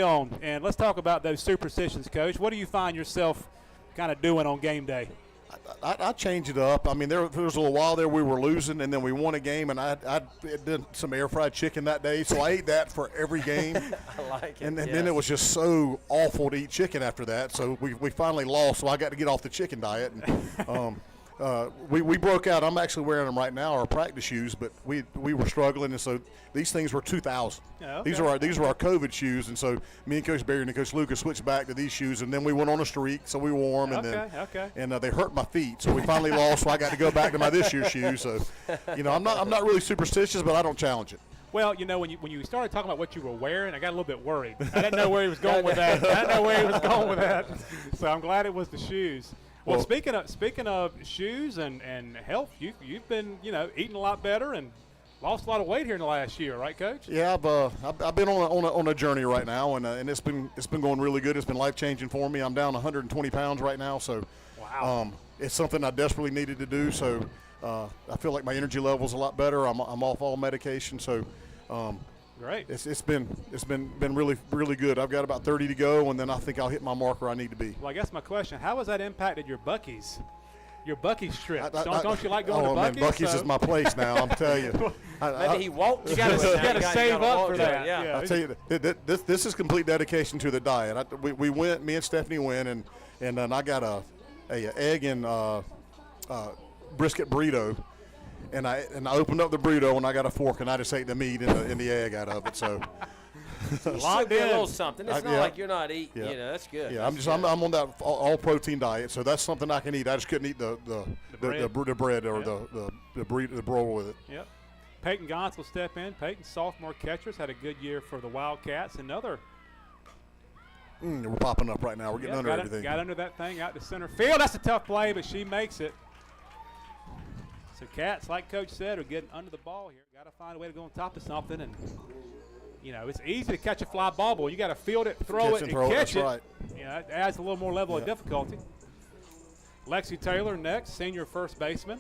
on, and let's talk about those superstitions, Coach. What do you find yourself kind of doing on game day? I change it up. I mean, there was a little while there we were losing, and then we won a game, and I did some air fried chicken that day, so I ate that for every game. I like it. And then it was just so awful to eat chicken after that, so we finally lost, so I got to get off the chicken diet. And, we broke out. I'm actually wearing them right now, our practice shoes, but we were struggling, and so these things were 2,000. Oh, okay. These were our COVID shoes, and so me and Coach Barry and Coach Lucas switched back to these shoes, and then we went on a streak, so we wore them, and they hurt my feet, so we finally lost, so I got to go back to my this year's shoes. So, I'm not really superstitious, but I don't challenge it. Well, when you started talking about what you were wearing, I got a little bit worried. I didn't know where he was going with that. So I'm glad it was the shoes. Well, speaking of shoes and health, you've been eating a lot better and lost a lot of weight here in the last year, right, Coach? Yeah, I've been on a journey right now, and it's been going really good. It's been life-changing for me. I'm down 120 pounds right now, so wow. It's something I desperately needed to do. So I feel like my energy level's a lot better. I'm off all medication, so. Great. It's been really, really good. I've got about 30 to go, and then I think I'll hit my marker I need to be. Well, I guess my question: how has that impacted your Buc-ee's trip? Don't you like going to Buc-ee's? Man, Buc-ee's is my place now. I'm telling you. Maybe he won't. You got to save up for that. Yeah. I tell you, this is complete dedication to the diet. We went. Me and Stephanie went, and then I got a egg and brisket burrito. And I opened up the burrito, and I got a fork, and I just ate the meat and the egg out of it. So you should be a little something. It's not like you're not eating. Yeah. That's good. Yeah, I'm on that all protein diet, so that's something I can eat. I just couldn't eat the bread or the burrito, the roll with it. Yep. Peyton Gantz will step in. Peyton, sophomore catchers, had a good year for the Wildcats. Another. We're popping up right now. We're getting under everything. Got under that thing out to center field. That's a tough play, but she makes it. So Cats, like Coach said, are getting under the ball here. Got to find a way to go on top of something, and it's easy to catch a fly ball, but you got to field it, throw it, and catch it. Right. It adds a little more level of difficulty. Lexi Taylor next, senior first baseman.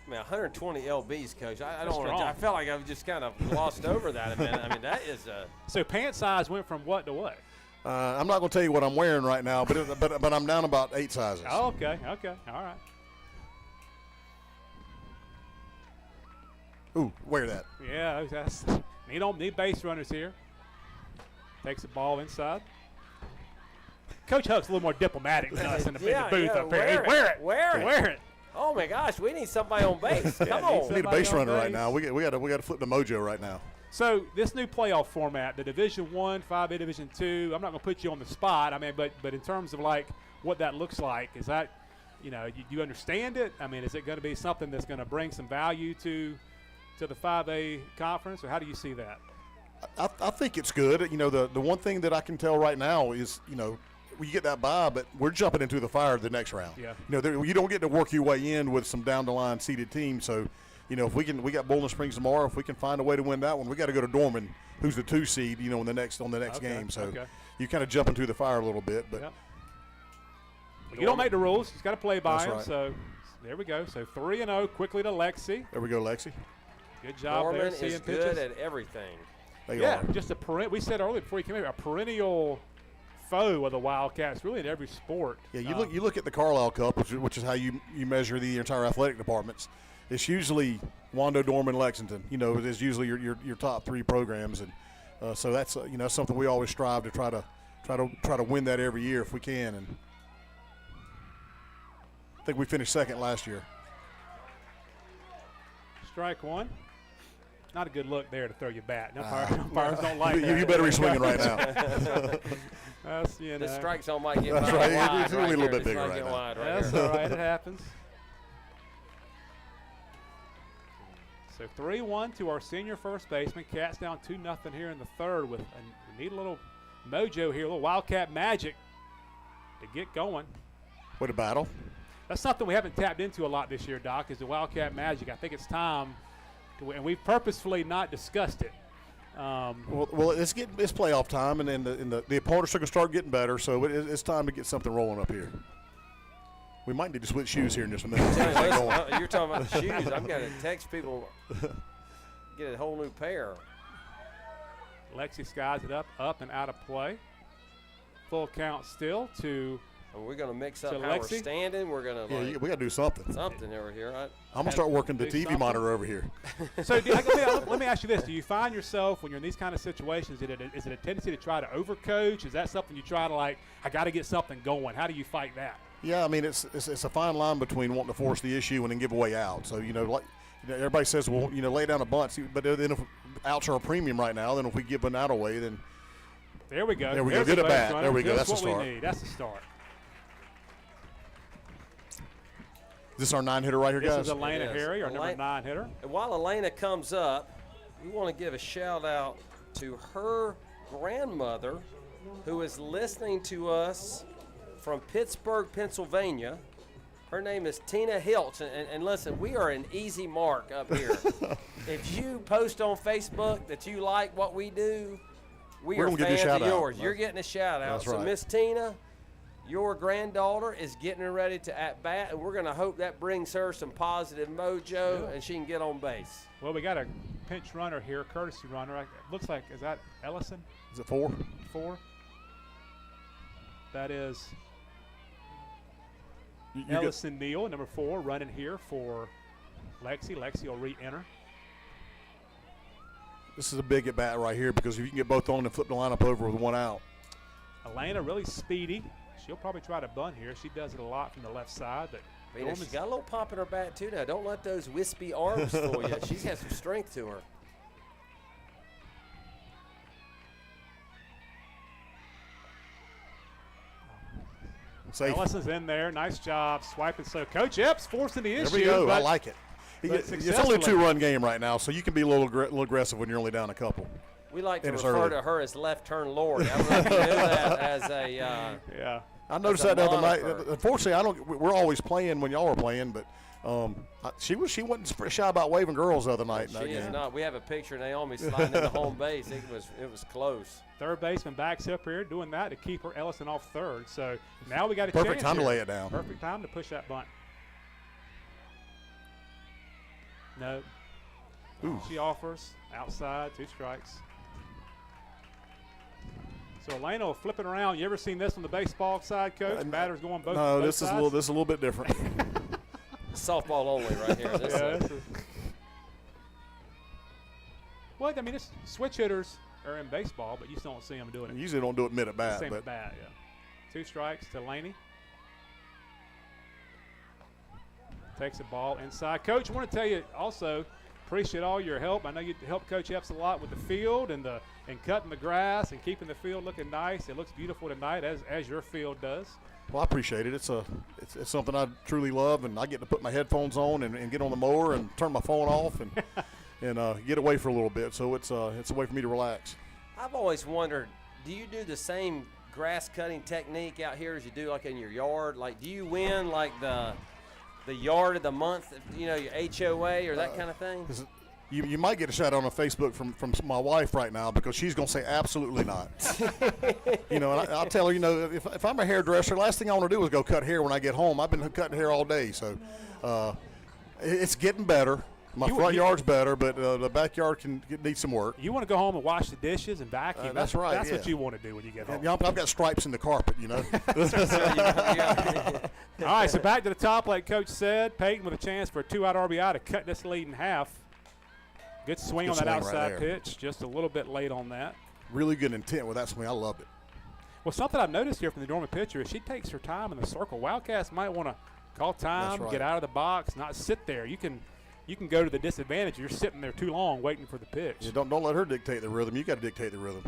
Man, 120 lbs, Coach. I don't want to. I felt like I've just kind of glossed over that a minute. I mean, that is a. So pant size went from what to what? I'm not going to tell you what I'm wearing right now, but I'm down about 8 sizes. Oh, okay, all right. Ooh, wear that. Yeah, need base runners here. Takes the ball inside. Coach Huck's a little more diplomatic than us in the booth up here. Wear it. Wear it. Oh my gosh, we need somebody on base. Come on. We need a base runner right now. We got to flip the mojo right now. So this new playoff format, the Division I, 5A Division II. I'm not going to put you on the spot. I mean, but in terms of like what that looks like, is that, you know, you understand it? I mean, is it going to be something that's going to bring some value to the 5A conference, or how do you see that? I think it's good. You know, the one thing that I can tell right now is, you know, you get that bye, but we're jumping into the fire the next round. Yeah. You know, you don't get to work your way in with some down the line seeded teams. So, you know, if we got Bowling Springs tomorrow. If we can find a way to win that one, we got to go to Dorman, who's the 2 seed. You know, on the next game. So you kind of jump into the fire a little bit, but well, you don't make the rules. You've got to play by them. Right. So there we go. So 3-0 quickly to Lexi. There we go, Lexi. Good job Dorman there. Seeing is pitches. good at everything. They are. Just we said earlier before you came here, a perennial foe of the Wildcats, really in every sport. Yeah, you look at the Carlisle Cup, which is how you measure the entire athletic departments. It's usually Wando, Dorman, Lexington. You know, it's usually your top 3 programs, and so that's you know, something we always strive to try to win that every year if we can. And I think we finished second last year. Strike 1. Not a good look there to throw your bat. Umpires don't like that. You better be swinging right now. That's, you know. The strike zone might get That's wide. right. It's only a little here. bit bigger Might right get now. wide That's here. all right. It happens. So 3-1 to our senior first baseman. Cats down 2-0 here in the third. We need a little mojo here, a little Wildcat magic to get going. What a battle. That's something we haven't tapped into a lot this year, Doc, is the Wildcat magic. I think it's time, and we've purposefully not discussed it. Well, it's playoff time, and the opponents are going to start getting better, so it's time to get something rolling up here. We might need to switch shoes here in just a minute. You're talking about the shoes. I'm going to text people, get a whole new pair. Lexi skies it up and out of play. Full count still to. And we're going to mix up So how Lexi? we're standing. We're going to We got to do something. something over here. I'm going to start working the do TV something. monitor over here. So let me ask you this: do you find yourself when you're in these kind of situations? Is it a tendency to try to overcoach? Is that something you try to like? I got to get something going. How do you fight that? Yeah, I mean it's a fine line between wanting to force the issue and then give away out. So everybody says, well, lay down a bunt, but then if outs are a premium right now, then if we give an out away, then there we go. There we go. There's Get the a base bat. runner. There we go. Just That's the what start. we need. That's the start. Is this our 9-hitter right here, This guys? is Elena It is. Harry, our number 9 hitter. And while Elena comes up, we want to give a shout out to her grandmother, who is listening to us from Pittsburgh, Pennsylvania. Her name is Tina Hiltz. And listen, we are an easy mark up here. If you post on Facebook that you like what we do, We're are gonna give you a fans shout of out. yours. You're getting a shout out. That's So right. Miss Tina, your granddaughter is getting ready to at bat, and we're going to hope that brings her some positive mojo and she can get on base. Well, we got a pinch runner here, courtesy runner. It looks like, is that Ellison? Is it 4? 4? That is You get- Ellison Neal, number 4, running here for Lexi. Lexi will re-enter. This is a big at bat right here because if you can get both on and flip the lineup over with 1 out. Elena really speedy. She'll probably try to bunt here. She does it a lot from the left side, but She's got a little pop in her bat, too, now. Don't let those wispy arms fool you. She's got some strength to her. Safe. Ellison's in there. Nice job swiping. So Coach Epps forcing the issue. There we go. I but like it. but It's only a successfully. 2-run game right now, so you can be a little aggressive when you're only down a couple. We like to And it's refer early. to her as Left Turn Lord. I don't know if you knew that as a Yeah. I noticed That's that a the other night. moniker. Unfortunately, we're always playing when y'all are playing, but she wasn't shy about waving girls the other night. in that she is game. not. We have a picture of Naomi sliding into home base. It was close. Third baseman backs up here doing that to keep her Ellison off third. So now we got a Perfect chance time to here. lay it down. Perfect time to push that bunt. No. Ooh. She offers outside, 2 strikes. So Elena will flip it around. You ever seen this on the baseball side, Coach? Batters going both. No, both this sides? is a little bit different. Softball only right here. This Yeah, is- this is. Well, I mean, switch hitters are in baseball, but you still don't see them doing it. Usually don't do it mid at bat, Same but at bat, yeah. 2 strikes to Laney. Takes the ball inside. Coach, I want to tell you also, appreciate all your help. I know you help Coach Epps a lot with the field and cutting the grass and keeping the field looking nice. It looks beautiful tonight, as your field does. Well, I appreciate it. It's something I truly love, and I get to put my headphones on and get on the mower and turn my phone off and get away for a little bit. So it's a way for me to relax. I've always wondered, do you do the same grass cutting technique out here as you do like in your yard? Like, do you win like the yard of the month, your HOA or that kind of thing? You might get a shout out on Facebook from my wife right now, because she's going to say absolutely not. And I'll tell her, if I'm a hairdresser, last thing I want to do is go cut hair when I get home. I've been cutting hair all day, so it's getting better. My front yard's better, but the backyard need some work. You want to go home and wash the dishes and vacuum. That's right. That's what you want to do when you get home. I've got stripes in the carpet, All right, so back to the top, like Coach said. Peyton with a chance for a 2-out RBI to cut this lead in half. Good swing on that outside pitch. Just a little bit late on that. Really good intent with that swing. I loved it. Well, something I've noticed here from the Dorman pitcher is she takes her time in the circle. Wildcats might want to call time, get out of the box, not sit there. You can go to the disadvantage. You're sitting there too long waiting for the pitch. Yeah, don't let her dictate the rhythm. You got to dictate the rhythm.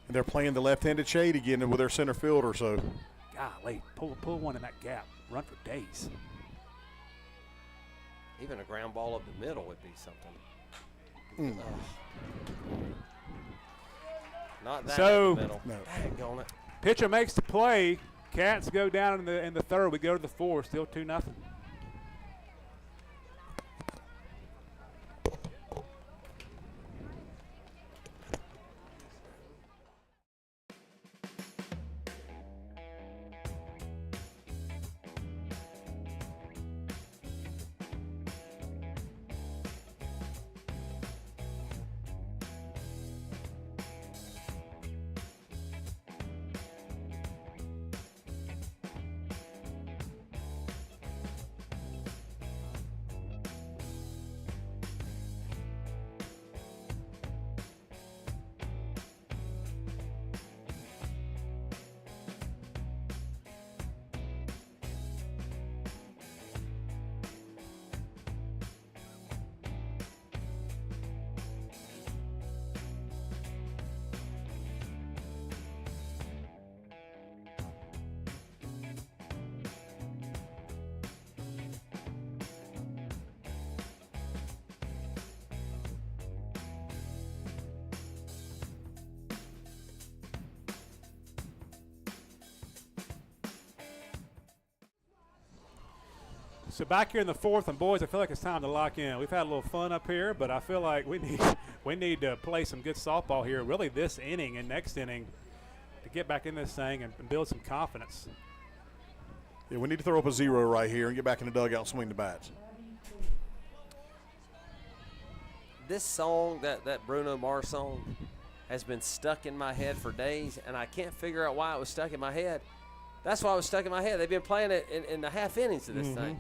And they're playing the left-handed shade again with their center fielder. So, golly, pull one in that gap. Run for days. Even a ground ball up the middle would be something. Not that in the middle. No. Daggone it. Pitcher makes the play. Cats go down in the third. We go to the fourth. Still 2-0. So back here in the fourth, and boys, I feel like it's time to lock in. We've had a little fun up here, but I feel like we need to play some good softball here, really this inning and next inning, to get back in this thing and build some confidence. Yeah, we need to throw up a 0 right here and get back in the dugout and swing the bats. This song, that Bruno Mars song, has been stuck in my head for days, and I can't figure out why it was stuck in my head. That's why it was stuck in my head. They've been playing it in the half innings of this thing.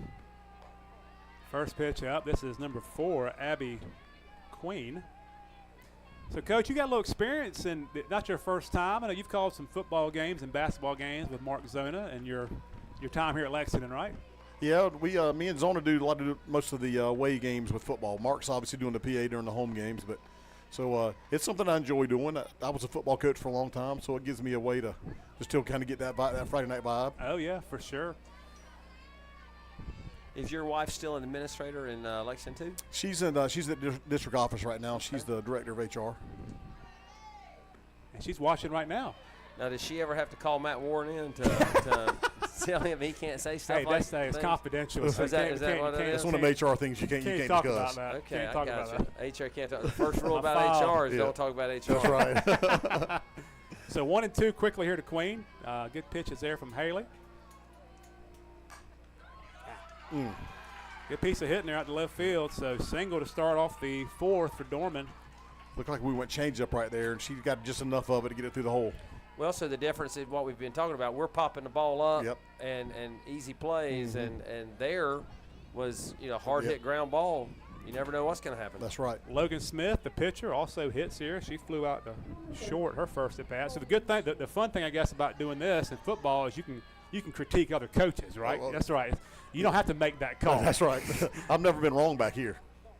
First pitch up. This is number 4, Abby Queen. So, Coach, you got a little experience, and not your first time. I know you've called some football games and basketball games with Mark Zona and your time here at Lexington, right? Yeah, me and Zona do most of the away games with football. Mark's obviously doing the PA during the home games, but so it's something I enjoy doing. I was a football coach for a long time, so it gives me a way to still kind of get that Friday night vibe. Oh yeah, for sure. Is your wife still an administrator in Lexington too? She's at the district office right now. She's the director of HR. And she's watching right now. Now, does she ever have to call Matt Warren in to tell him he can't say stuff hey, like that? It's confidential. Is that what it is? It's one of them HR things you can't talk discuss. About that. Okay, can't talk I got about you. HR can't talk. The first rule about HR is don't talk about HR. That's right. So 1-2 quickly here to Queen. Good pitches there from Haley. Good piece of hitting there out to left field. So single to start off the fourth for Dorman. Looked like we went change up right there, and she got just enough of it to get it through the hole. Well, so the difference is what we've been talking about. We're popping the ball up and easy plays, and there was hard hit ground ball. You never know what's going to happen. That's right. Logan Smith, the pitcher, also hits here. She flew out to short her first at bat. So the good thing, the fun thing, I guess, about doing this in football is you can critique other coaches, right? Well, that's right. You don't have to make that call. That's right. I've never been wrong back here.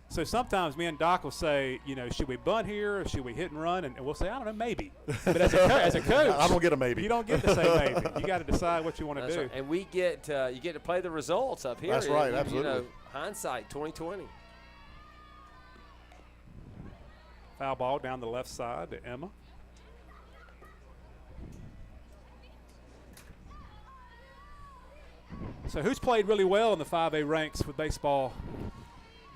So sometimes me and Doc will say, should we bunt here or should we hit and run? And we'll say, I don't know, maybe. But as a coach, I don't get a maybe. You don't get to say maybe. You got to decide what you want to do. Right. And we get you get to play the results up here. That's right, absolutely. Hindsight 2020. Foul ball down the left side to Emma. So who's played really well in the 5A ranks with baseball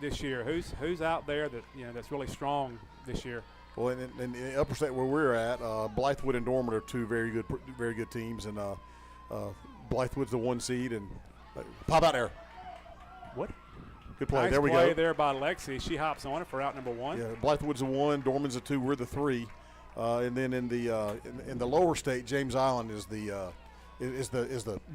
this year? Who's out there that that's really strong this year? Well, in the upper state where we're at, Blythewood and Dorman are two very good teams, and Blythewood's the 1 seed. And pop out there. What? Good play. Nice there we play go. there by Lexi. She hops on it for out number 1. Yeah, Blythewood's the 1, Dorman's the 2, we're the 3, and then in the lower state, James Island is the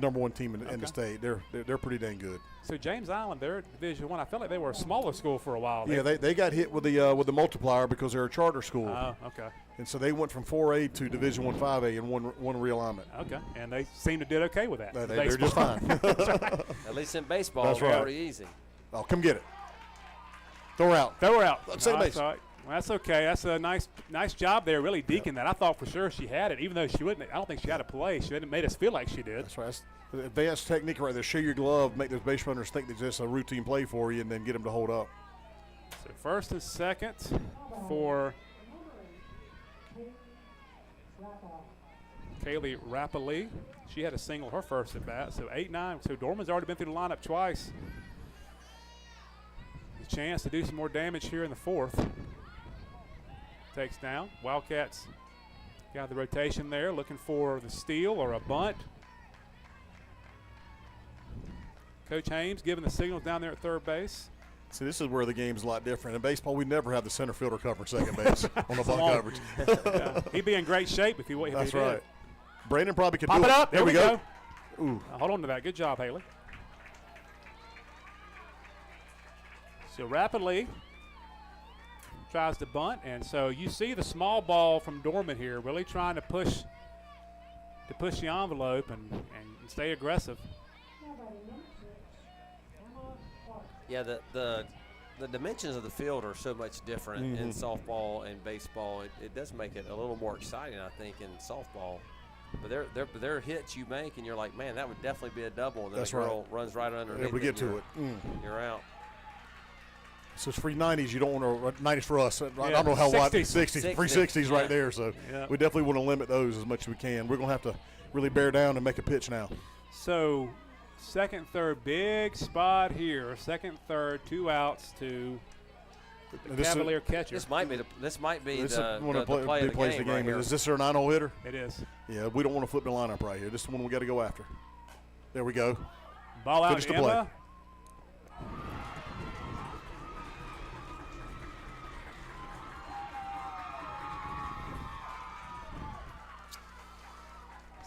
number 1 team in the state. They're pretty dang good. So James Island, they're Division 1. I felt like they were a smaller school for a while. Yeah, they got hit with the multiplier because they're a charter school. Oh, okay. And so they went from 4A to Division 1 5A in one realignment. Okay, and they seem to did okay with that. They're just fine. At least in baseball, That's right. pretty easy. Oh, come get it. Throw her out. Throw her out. Second base. All right. Well, that's okay. That's a nice job there, really deking that. I thought for sure she had it, even though she wouldn't. I don't think she had to play. She hadn't made us feel like she did. That's right. That's the advanced technique right there. Show your glove, make those base runners think that it's just a routine play for you, and then get them to hold up. So first and second for Kaylee Rapoli. She had a single her first at bat. So 8-9. So Dorman's already been through the lineup twice. A chance to do some more damage here in the 4th. Takes down. Wildcats got the rotation there, looking for the steal or a bunt. Coach Hames giving the signals down there at third base. See, this is where the game's a lot different. In baseball, we never have the center fielder covering second base on the bunt coverage. Yeah, he'd be in great shape if he That's did. right. Brandon probably could Pop do it up. There we go. Ooh. Hold on to that. Good job, Haley. So rapidly tries to bunt, and so you see the small ball from Dorman here, really trying to push the envelope and stay aggressive. Yeah, the dimensions of the field are so much different in softball and baseball. It does make it a little more exciting, I think, in softball. But there are hits you make, and you're like, man, that would definitely be a double. And then That's the girl runs right underneath. If we get to it, you're out. So it's free 90s. You don't want to 90s for us. I Yeah, don't know how wide 60s. free 60s right there. So Yeah. we definitely want to limit those as much as we can. We're going to have to really bear down and make a pitch now. So second, third, big spot here. Second, third, 2 outs to the Cavalier catcher. This might be the one of play of the plays game. the Right game. here. Is this our 9-hole hitter? It is. Yeah, we don't want to flip the lineup right here. This is the one we got to go after. There we go. Ball out Finish to the play. Emma.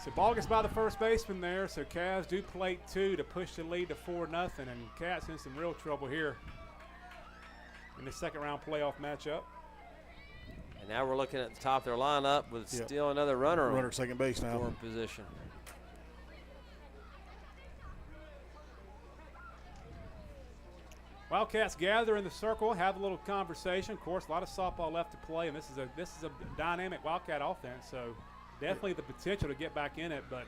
So ball gets by the first baseman there, so Cavs do plate 2 to push the lead to 4-0, and Cats in some real trouble here in the second round playoff matchup. And now we're looking at the top of their lineup with still another runner at second base now. Scoring position. Wildcats gather in the circle, have a little conversation. Of course, a lot of softball left to play, and this is a dynamic Wildcat offense, so definitely the potential to get back in it, but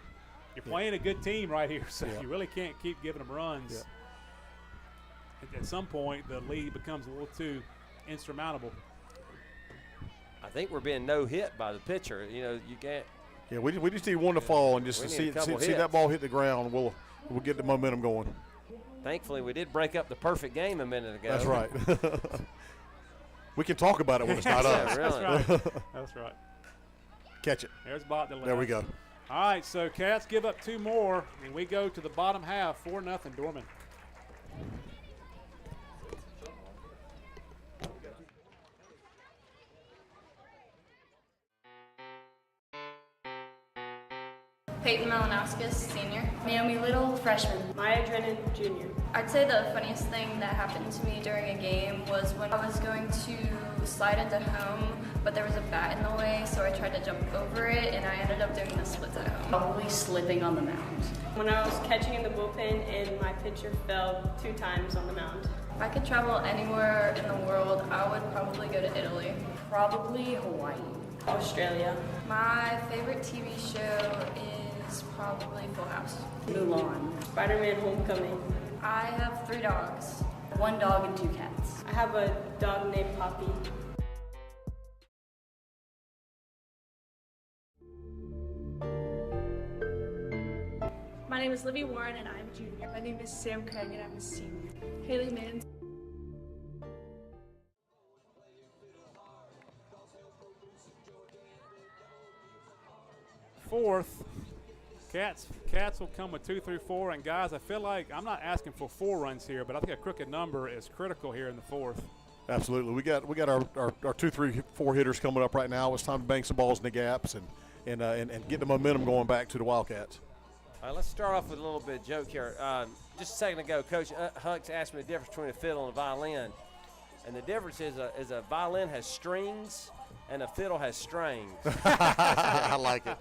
you're playing a good team right here, so you really can't keep giving them runs. Yeah. At some point, the lead becomes a little too insurmountable. I think we're being no hit by the pitcher. You can't. Yeah, we just need one to fall and just to see that ball hit the ground. We'll get the momentum going. Thankfully, we did break up the perfect game a minute ago. That's right. We can talk about it when it's not us. Really. That's right. That's right. Catch it. There's Bot to left. There we go. All right, so Cats give up 2 more, and we go to the bottom half, 4-0 Dorman. Peyton Malinowskis, senior. Naomi Little, freshman. Maya Drennan, junior. I'd say the funniest thing that happened to me during a game was when I was going to slide into home, but there was a bat in the way, so I tried to jump over it, and I ended up doing the splits at home. Probably slipping on the mound. When I was catching in the bullpen and my pitcher fell 2 times on the mound. If I could travel anywhere in the world, I would probably go to Italy. Probably Hawaii. Australia. My favorite TV show is probably Full House. Mulan. Spider-Man Homecoming. I have 3 dogs. 1 dog and 2 cats. I have a dog named Poppy. My name is Livy Warren and I'm a junior. My name is Sam Craig and I'm a senior. Haley Mans. Fourth, Cats will come with 2 through 4. And guys, I feel like I'm not asking for 4 runs here, but I think a crooked number is critical here in the 4th. Absolutely. We got our 2, 3, 4 hitters coming up right now. It's time to bang some balls in the gaps and get the momentum going back to the Wildcats. All right, let's start off with a little bit of joke here. Just a second ago, Coach Hucks asked me the difference between a fiddle and a violin. And the difference is a violin has strings and a fiddle has strings. I like it.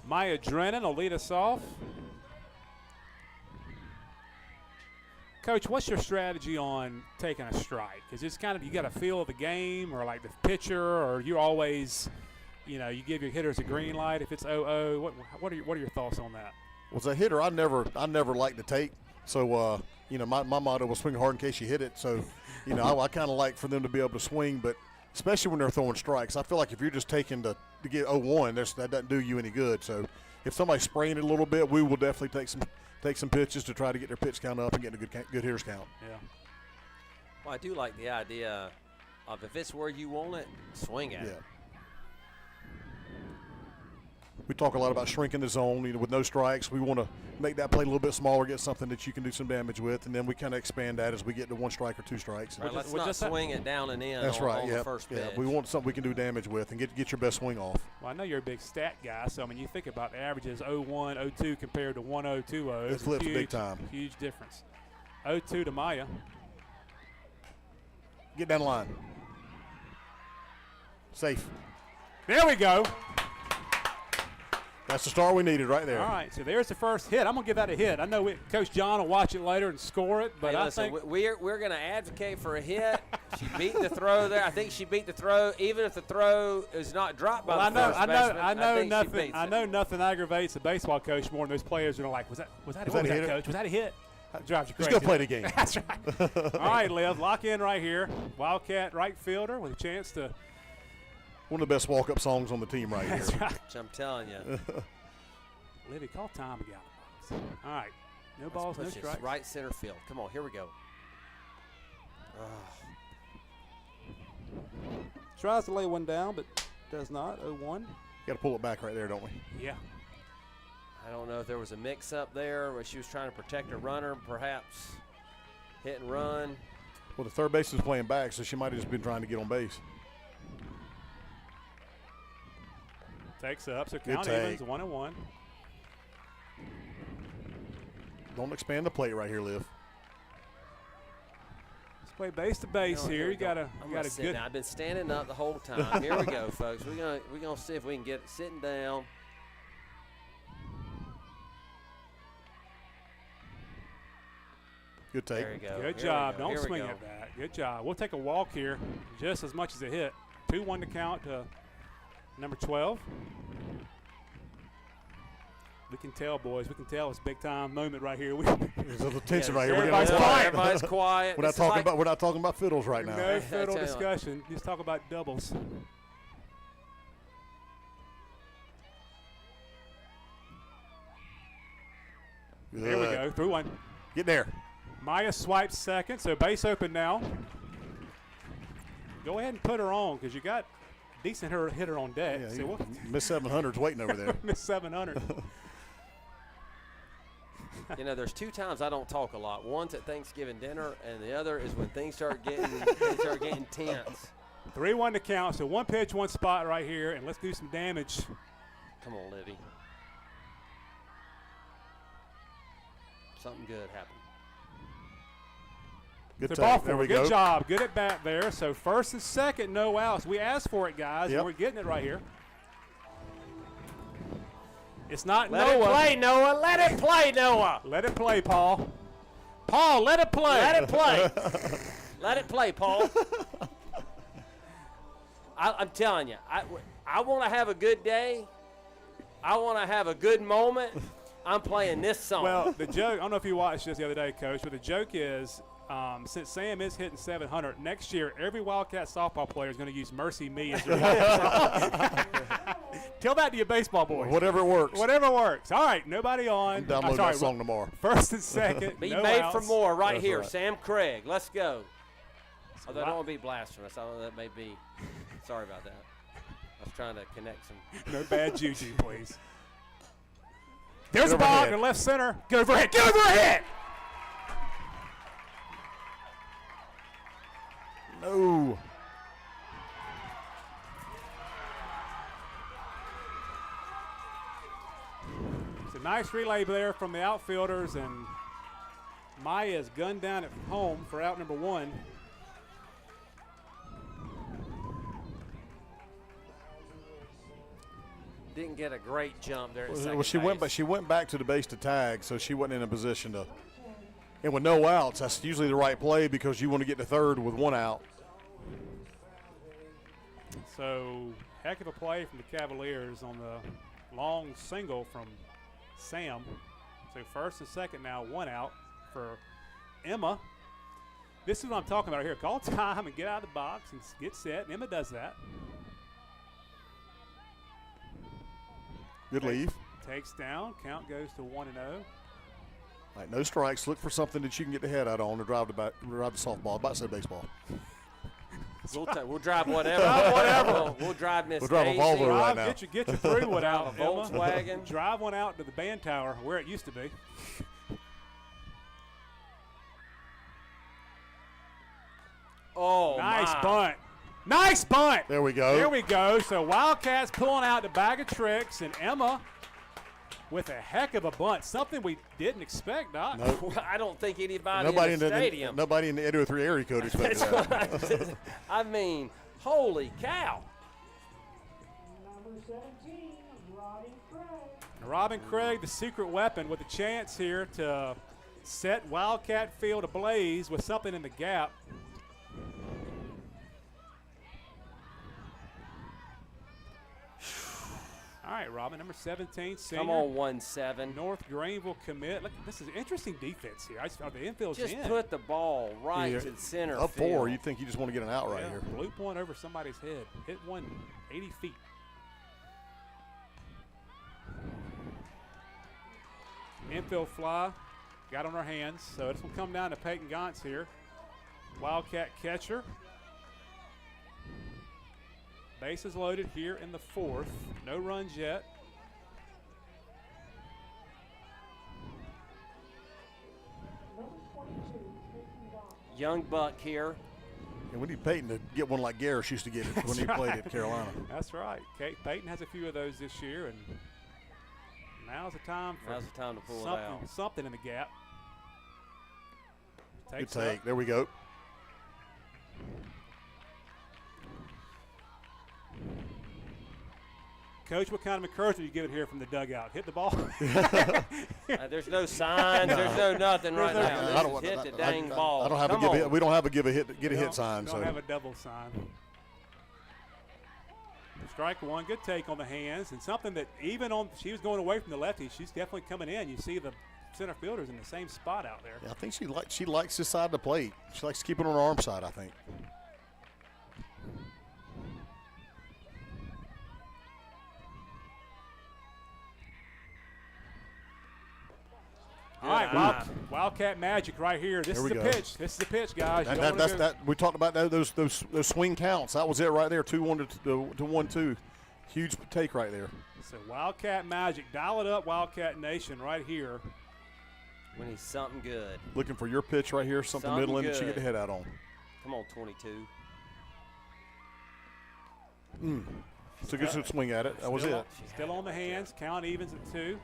Maya Drennan will lead us off. Coach, what's your strategy on taking a strike? Is it's kind of you got a feel of the game, or like the pitcher, or you always, you give your hitters a green light if it's 0-0? What are your thoughts on that? Well, as a hitter, I never like to take. So my motto was swing hard in case you hit it. So I kind of like for them to be able to swing, but especially when they're throwing strikes, I feel like if you're just taking to get 0-1, that doesn't do you any good. So if somebody's spraying it a little bit, we will definitely take some pitches to try to get their pitch count up and get a good hitters count. Yeah. Well, I do like the idea of if it's where you want it, swing at it. We talk a lot about shrinking the zone. With no strikes, we want to make that play a little bit smaller, get something that you can do some damage with, and then we kind of expand that as we get to 1 strike or 2 strikes. Right, let's not swing it down and in. That's right. On the first pitch. Yeah, we want something we can do damage with and get your best swing off. Well, I know you're a big stat guy, so you think about the averages 0-1, 0-2 compared to 1-0, 2-0. It flips big time. Huge difference. 0-2 to Maya. Get down the line. Safe. There we go. That's the star we needed right there. All right, so there's the first hit. I'm going to give that a hit. I know Coach John will watch it later and score it, but I think we're going to advocate for a hit. She beat the throw there. I think she beat the throw, even if the throw is not dropped by the first baseman. I know nothing aggravates a baseball coach more than those players who are like, was that a hit, Coach? Was that a hit? That drives you crazy. Just go play the game. That's right. All right, Liv, lock in right here. Wildcat right fielder with a chance to. One of the best walk-up songs on the team right here. That's right. I'm telling you. Livy, call time again. All right. No balls, no strikes. Right center field. Come on, here we go. Tries to lay one down, but does not. 0-1. Got to pull it back right there, don't we? Yeah. I don't know if there was a mix-up there where she was trying to protect a runner, perhaps hit and run. Well, the third base is playing back, so she might have just been trying to get on base. Takes up, so count evens, 1-1. Don't expand the plate right here, Liv. Let's play base to base here. You got a good. I've been standing up the whole time. Here we go, folks. We're gonna see if we can get it sitting down. Good take. There you go. Good job. Don't swing at that. Good job. We'll take a walk here, just as much as a hit. 2-1 to count to number 12. We can tell, boys. We can tell it's a big-time moment right here. There's a little tension right here. Everybody's quiet. Everybody's quiet. We're not talking about fiddles right now. No fiddle discussion. Just talk about doubles. Good. There we go. 3-1. Get there. Maya swipes second, so base open now. Go ahead and put her on because you got decent hitter on deck. Yeah, so Miss 700's waiting over there. Miss 700. There's 2 times I don't talk a lot. One's at Thanksgiving dinner, and the other is when things start getting tense. 3-1 to count. So 1 pitch, 1 spot right here, and let's do some damage. Come on, Livy. Something good happened. Good So take. ball There four. we Good go. job. Good at bat there. So first and second, no outs. We asked for it, guys, Yep. and we're getting it right here. It's not Let Noah. it play, Noah. Let it play, Noah. Let it play, Paul. Paul, let it play. Let it play. Let it play, Paul. I'm telling you, I want to have a good day. I want to have a good moment. I'm playing this song. Well, the joke, I don't know if you watched this the other day, Coach, but the joke is since Sam is hitting 700, next year every Wildcat softball player is going to use Mercy Me as their Wildcat song. Tell that to your baseball boys. Whatever works. Whatever works. All right, nobody on. I'm downloading that song tomorrow. First and second, Be no made outs. for more right That's here. right. Sam Craig, let's go. Although I wow. don't want to be blasphemous. I know that may be. Sorry about that. I was trying to connect some. No bad juju, please. There's Get a ball overhead. in left center. Get over hit. Get over hit. No. It's a nice relay there from the outfielders, and Maya's gunned down at home for out number 1. Didn't get a great jump there at second Well, she went, base. but she went back to the base to tag, so she wasn't in a position to. And with no outs, that's usually the right play because you want to get to third with 1 out. So heck of a play from the Cavaliers on the long single from Sam. So first and second now, 1 out for Emma. This is what I'm talking about here. Call time and get out of the box and get set. And Emma does that. Good leave. Takes down. Count goes to 1-0. All right, no strikes. Look for something that you can get the head out on to drive the softball. About to say baseball. We'll drive whatever. We'll drive Miss We'll drive a Daisy. Volvo right Drive, now. get your through one out, A Emma. Volkswagen. Drive one out to the band tower where it used to be. Oh, Nice my. bunt. Nice bunt. There we go. There we go. So Wildcats pulling out the bag of tricks, and Emma with a heck of a bunt. Something we didn't expect, Doc. No. I don't think anybody Nobody in the stadium. Nobody in the 803 area code expected that. I mean, holy cow. Robin Craig, the secret weapon, with a chance here to set Wildcat Field ablaze with something in the gap. All right, Robin, number 17, senior. Come on, 1-7. North Greenville commit. Look, this is interesting defense here. The infield's Just in. put the ball right Yeah. to the center Up field. 4, you think you just want to get an out right Yeah, here. Blue point over somebody's head. Hit one 80 feet. Infield fly. Got on her hands. So this will come down to Peyton Gantz here. Wildcat catcher. Bases loaded here in the 4th. No runs yet. Young buck here. And we need Peyton to get one like Garrish used to get it when he played at Carolina. That's right. Peyton has a few of those this year, and now's the time for Now's the time to pull it something, out. something in the gap. Good Takes take. up. There we go. Coach, what kind of encouragement you give it here from the dugout? Hit the ball. There's no signs. There's no nothing right There's now. no- This is hit the dang ball. I don't have Come a give on. a hit. We don't have a get a We hit don't- sign. Don't So have a double sign. Strike one, good take on the hands, and something that even on she was going away from the lefty, she's definitely coming in. You see the center fielders in the same spot out there. yeah, I think she likes this side of the plate. She likes to keep it on her arm side, I think. All right, Wildcat magic right here. This There is we the go. pitch. This is the pitch, guys. You And don't wanna go- we talked about those swing counts. That was it right there. 2-1 to 1-2. Huge take right there. So Wildcat magic. Dial it up, Wildcat Nation, right here. We need something good. Looking for your pitch right here, something Something middling that you good. get the head out on. Come on, 22. Took a good swing at it. That was it. She's still on the hands. Count evens at 2.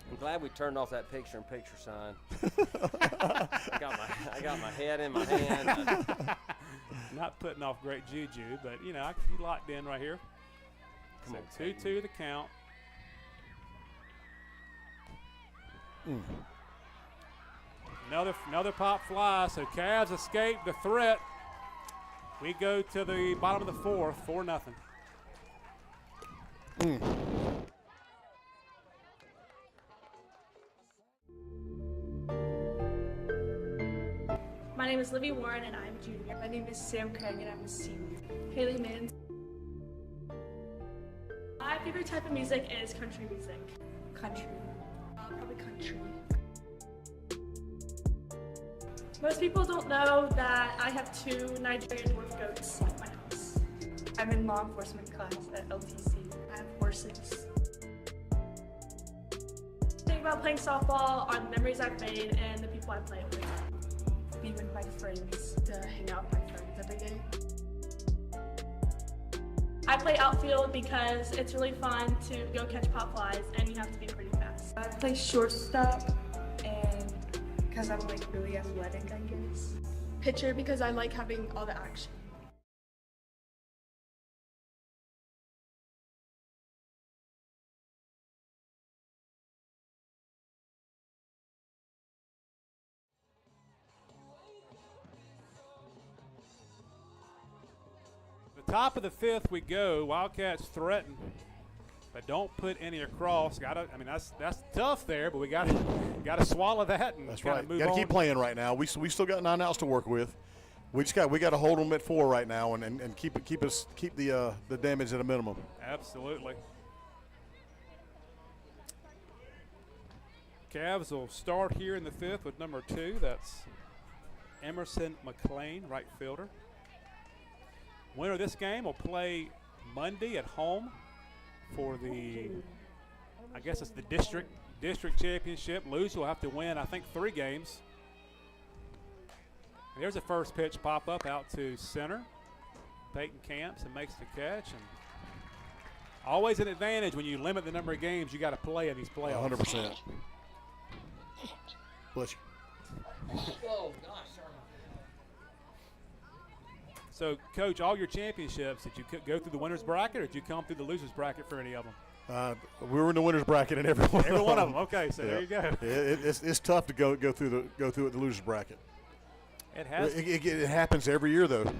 I'm glad we turned off that picture-in-picture sign. I got my head in my hand. Not putting off great juju, but, you locked in right here. Come on, 2-2 the count. Another pop fly, so Cavs escape the threat. We go to the bottom of the 4th, 4-0. My name is Livy Warren and I'm a junior. My name is Sam Craig and I'm a senior. Haley Mans. My favorite type of music is country music. Country. Probably country. Most people don't know that I have 2 Nigerian dwarf goats at my house. I'm in law enforcement class at LTC. I have horses. The thing about playing softball are the memories I've made and the people I play with. Be with my friends, to hang out with my friends every day. I play outfield because it's really fun to go catch pop flies and you have to be pretty fast. I play shortstop and because I'm like really athletic, I guess. Pitcher because I like having all the action. The top of the 5th we go. Wildcats threaten, but don't put any across. That's tough there, but we got to swallow that and that's right. Move Got to on. keep playing right now. We still got 9 outs to work with. We got to hold them at 4 right now and keep the damage at a minimum. Absolutely. Cavs will start here in the 5th with number 2. That's Emerson McLean, right fielder. Winner of this game will play Monday at home for the, I guess it's the district championship. Loser will have to win, I think, 3 games. And there's a first pitch pop up out to center. Peyton camps and makes the catch. And always an advantage when you limit the number of games you got to play in these playoffs. 100%. Bless you. Oh, gosh. So, Coach, all your championships, did you go through the winner's bracket or did you come through the loser's bracket for any of them? We were in the winner's bracket in every one. Every one of them. Okay, so there you go. It's tough to go through the loser's bracket. It has. It happens every year though.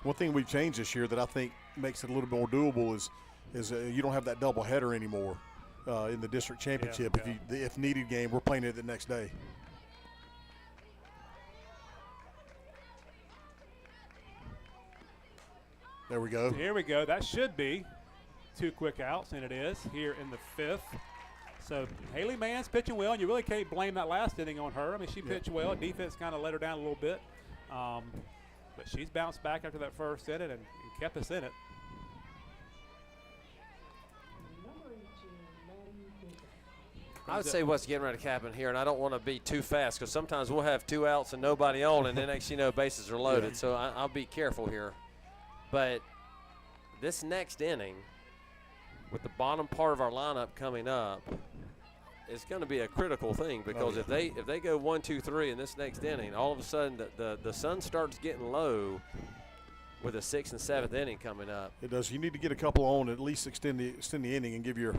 One thing we've changed this year that I think makes it a little bit more doable is you don't have that double header anymore in the district championship. Yeah. If needed game, we're playing it the next day. There we go. Here we go. That should be 2 quick outs, and it is here in the 5th. So Haley Mann's pitching well, and you really can't blame that last inning on her. I mean, she pitched well. Defense kind of let her down a little bit. But she's bounced back after that first inning and kept us in it. I would say what's getting ready to happen here, and I don't want to be too fast because sometimes we'll have 2 outs and nobody on, and then next you know bases are loaded. Yeah. So I'll be careful here. But this next inning, with the bottom part of our lineup coming up, is going to be a critical thing because if they go 1, 2, 3 in this next inning, all of a sudden the sun starts getting low with the 6th and 7th inning coming up. It does. You need to get a couple on, at least extend the inning and give your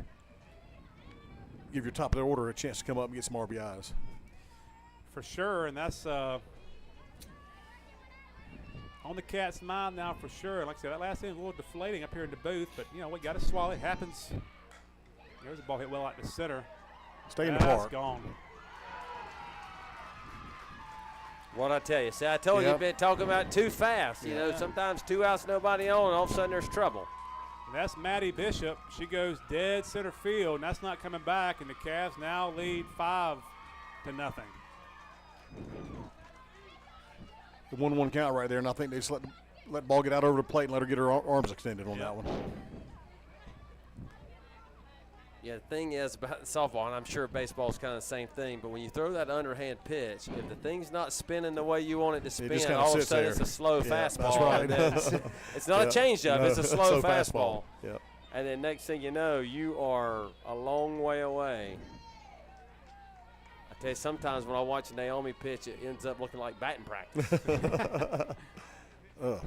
top of the order a chance to come up and get some RBIs. For sure, and that's on the Cats' mind now for sure. Like I said, that last inning was a little deflating up here in the booth, but you know we got to swallow. It happens. There's a ball hit well out to center. Stay in the park. That's gone. What I tell you, see, I told you you've been talking about too fast. You know, sometimes 2 outs, nobody on, and all of a sudden there's trouble. And that's Maddie Bishop. She goes dead center field, and that's not coming back. And the Cavs now lead 5-0. The 1-1 count right there, and I think they just let the ball get out over the plate and let her get her arms extended on that one. Yeah, the thing is about softball, and I'm sure baseball is kind of the same thing, but when you throw that underhand pitch, if the thing's not spinning the way you want it to spin, all of a sudden it's a slow fastball. That's right. It's not a changeup, it's a slow fastball. Yep. And then next thing you know, you are a long way away. I tell you, sometimes when I watch Naomi pitch, it ends up looking like batting practice.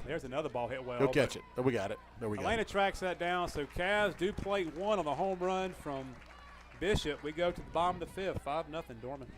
There's another ball hit well. Go catch it. Oh, we got it. There we go. Elena tracks that down, so Cavs do play one on the home run from Bishop. We go to the bottom of the fifth, 5-0 Dorman.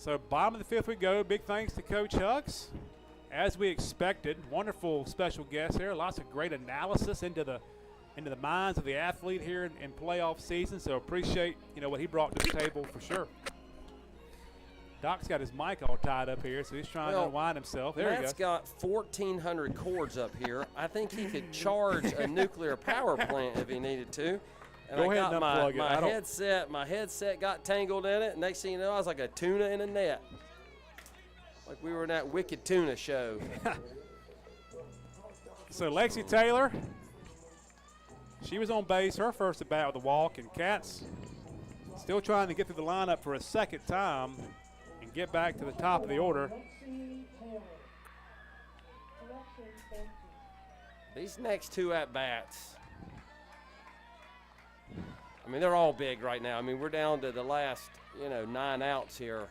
So bottom of the fifth we go. Big thanks to Coach Hugs. As we expected, wonderful special guest here. Lots of great analysis into the minds of the athlete here in playoff season. So appreciate what he brought to the table for sure. Doc's got his mic all tied up here, so he's trying to unwind himself. There he goes. Matt's got 1,400 cords up here. I think he could charge a nuclear power plant if he needed to. And Go ahead and unplug it. My headset got tangled in it. Next thing you know, I was like a tuna in a net. Like we were in that Wicked Tuna show. So Lexi Taylor, she was on base, her first at bat with a walk, and Katz still trying to get through the lineup for a second time and get back to the top of the order. These next two at-bats, I mean, they're all big right now. I mean, we're down to the last, 9 outs here.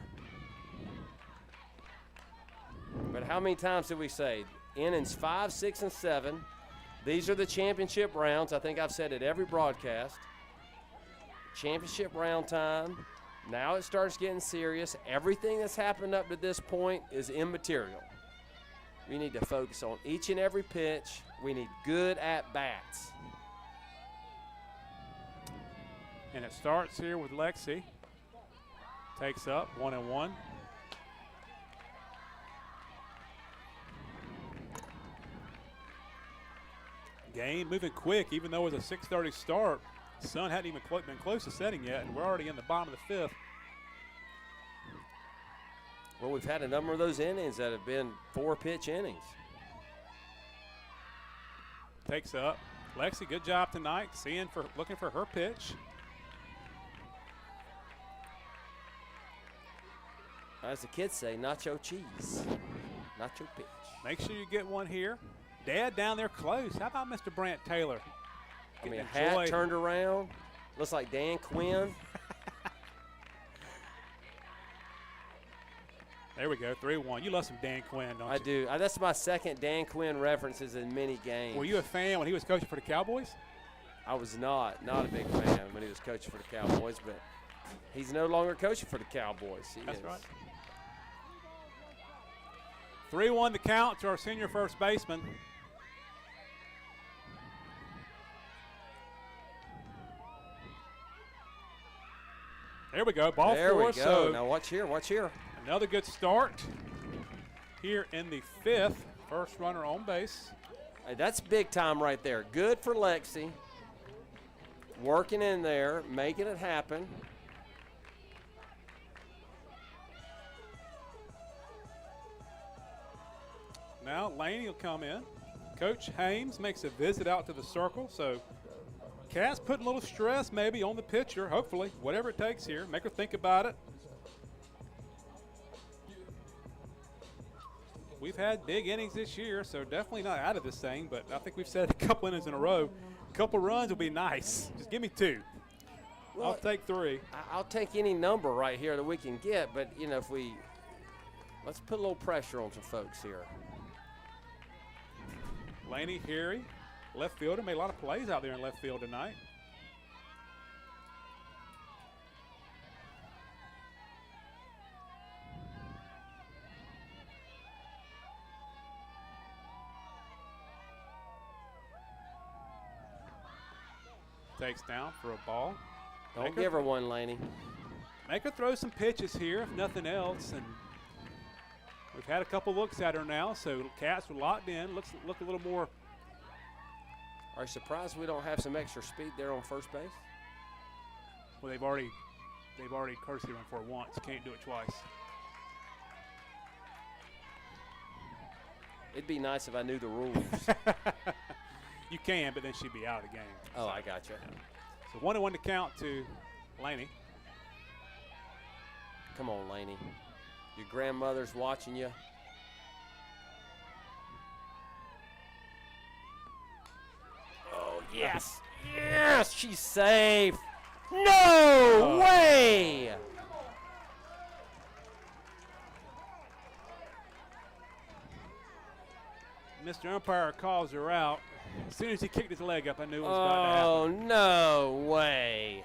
But how many times did we say? Innings 5, 6, and 7. These are the championship rounds. I think I've said it every broadcast. Championship round time. Now it starts getting serious. Everything that's happened up to this point is immaterial. We need to focus on each and every pitch. We need good at-bats. And it starts here with Lexi. Takes up 1-1. Game moving quick, even though it was a 6:30 start. The sun hadn't even been close to setting yet, and we're already in the bottom of the fifth. Well, we've had a number of those innings that have been 4-pitch innings. Takes up. Lexi, good job tonight, looking for her pitch. As the kids say, nacho cheese, nacho pitch. Make sure you get one here. Dad down there close. How about Mr. Brant Taylor? I mean, a hat turned around. Looks like Dan Quinn. There we go, 3-1. You love some Dan Quinn, don't you? I do. That's my second Dan Quinn references in many games. Were you a fan when he was coaching for the Cowboys? I was not a big fan when he was coaching for the Cowboys, but he's no longer coaching for the Cowboys. That's right. 3-1 the count to our senior first baseman. There we go, ball there 4. We go. So now watch here. Another good start here in the fifth. First runner on base. Hey, that's big time right there. Good for Lexi. Working in there, making it happen. Now Laney will come in. Coach Hames makes a visit out to the circle, so Cass putting a little stress maybe on the pitcher, hopefully, whatever it takes here. Make her think about it. We've had big innings this year, so definitely not out of this thing, but I think we've said a couple innings in a row. A couple runs will be nice. Just give me 2. Well, I'll take 3. I'll take any number right here that we can get, but, let's put a little pressure on some folks here. Laney Harry left fielder. Made a lot of plays out there in left field tonight. Takes down for a ball. Don't give her one, Laney. Make her throw some pitches here, if nothing else. And we've had a couple looks at her now, so Cats are locked in. Look a little more. Are you surprised we don't have some extra speed there on first base? Well, they've already courtesy run for it once. Can't do it twice. It'd be nice if I knew the rules. You can, but then she'd be out of the game. Oh, I got you. So 1-1 to count to Laney. Come on, Laney. Your grandmother's watching you. Oh, yes. Yes, she's safe. No way. Mr. Umpire calls her out. As soon as he kicked his leg up, I knew it was about to happen. Oh, no way.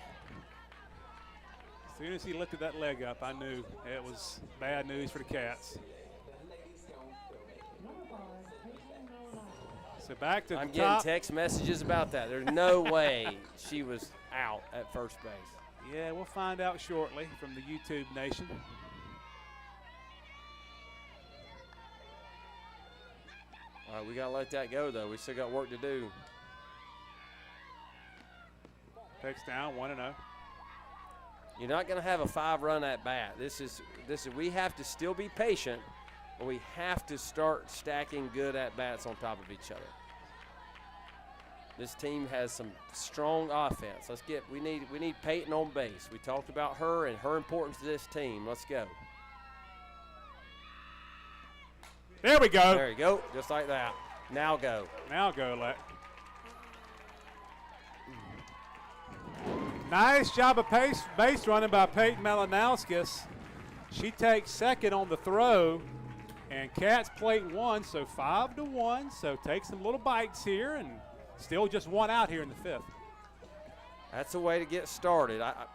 As soon as he lifted that leg up, I knew it was bad news for the Cats. So back to I'm the getting top. text messages about that. There's no way she was out at first base. Yeah, we'll find out shortly from the YouTube Nation. All right, we got to let that go, though. We still got work to do. Takes down 1-0. You're not going to have a 5-run at bat. This is we have to still be patient, but we have to start stacking good at bats on top of each other. This team has some strong offense. We need Peyton on base. We talked about her and her importance to this team. Let's go. There we go. There you go, just like that. Now go. Now go, Leck. Nice job of base running by Peyton Malinowskis. She takes second on the throw, and Cats plate one, so 5-1. So take some little bites here, and still just one out here in the fifth. That's a way to get started. At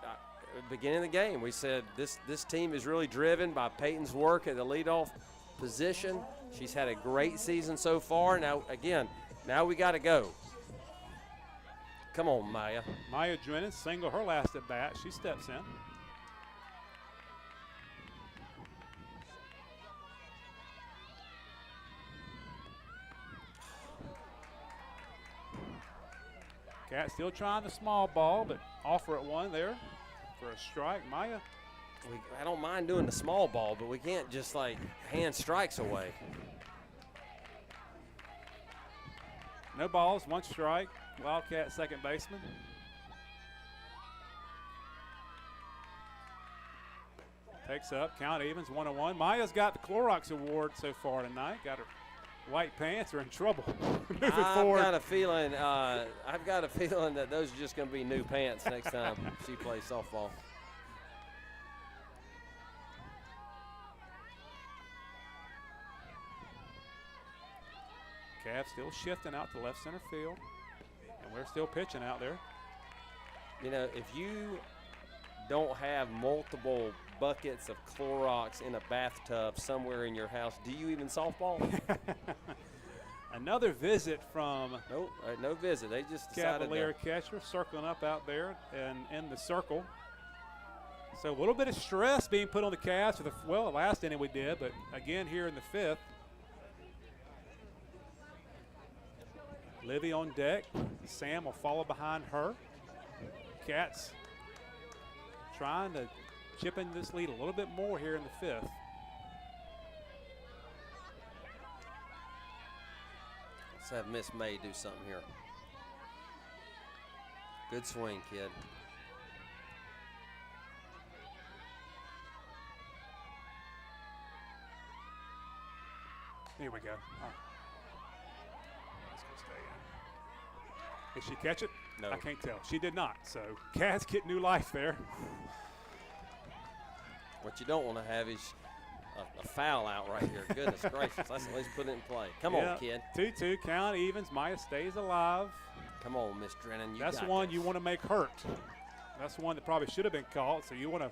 the beginning of the game, we said this team is really driven by Peyton's work at the leadoff position. She's had a great season so far. Now we got to go. Come on, Maya. Maya Drennan single her last at bat. She steps in. Cat still trying the small ball, but offer it one there for a strike. Maya. I don't mind doing the small ball, but we can't just like hand strikes away. No balls, one strike. Wildcat second baseman. Takes up, count evens, 1-1. Maya's got the Clorox Award so far tonight. Got her white pants are in trouble. Moving forward. I've got a feeling that those are just going to be new pants next time she plays softball. Cavs still shifting out to left center field, and we're still pitching out there. You know, if you don't have multiple buckets of Clorox in a bathtub somewhere in your house, do you even softball? Another visit from no visit. They just decided Cavalier catcher circling up out there and in the circle. So a little bit of stress being put on the Cavs for the last inning we did, but again here in the fifth. Livy on deck. Sam will follow behind her. Cats trying to chip into this lead a little bit more here in the fifth. Let's have Miss May do something here. Good swing, kid. Here we go. Did she catch it? No. I can't tell. She did not. So Cats get new life there. What you don't want to have is a foul out right here. Goodness gracious. Let's at least put it in play. Come on, kid. 2-2 count, evens. Maya stays alive. Come on, Miss Drennan. That's one you want to make hurt. That's one that probably should have been caught, so you want to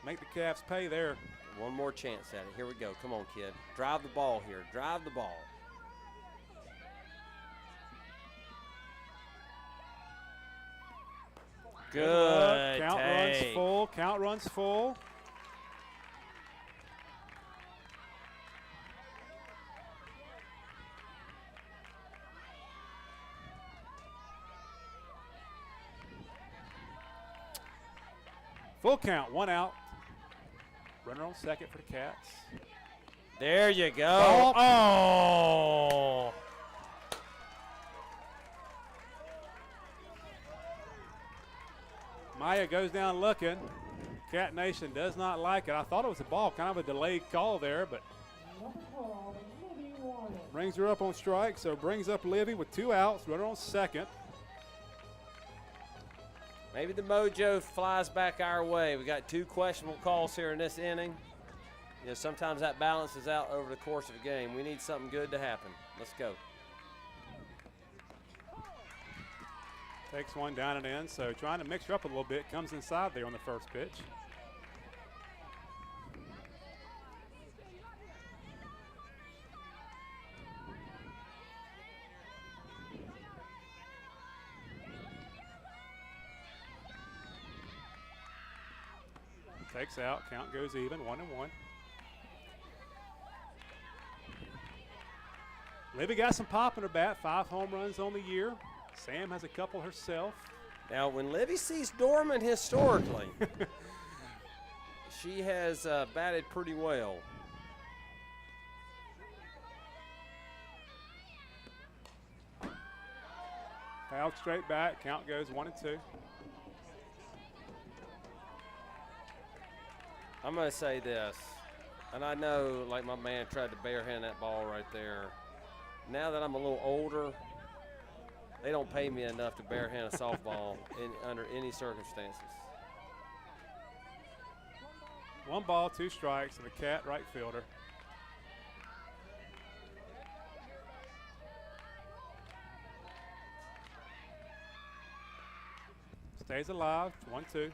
make the Cavs pay there. One more chance at it. Here we go. Come on, kid. Drive the ball here. Drive the ball. Good. Count runs full. Count runs full. Full count, 1 out. Runner on second for the Cats. There you go. Oh. Maya goes down looking. Cat Nation does not like it. I thought it was a ball, kind of a delayed call there, but brings her up on strike, so brings up Livy with 2 outs. Runner on second. Maybe the mojo flies back our way. We got 2 questionable calls here in this inning. You know, sometimes that balances out over the course of a game. We need something good to happen. Let's go. Takes one down and in, so trying to mix her up a little bit. Comes inside there on the first pitch. Takes out, count goes even, 1-1. Libby got some pop in her bat, 5 home runs on the year. Sam has a couple herself. Now, when Libby sees Dorman historically, she has batted pretty well. Fouled straight back, count goes 1-2. I'm going to say this, and I know, like my man tried to barehand that ball right there. Now that I'm a little older, they don't pay me enough to barehand a softball under any circumstances. 1 ball, 2 strikes, and a Cat right fielder. Stays alive, 1-2,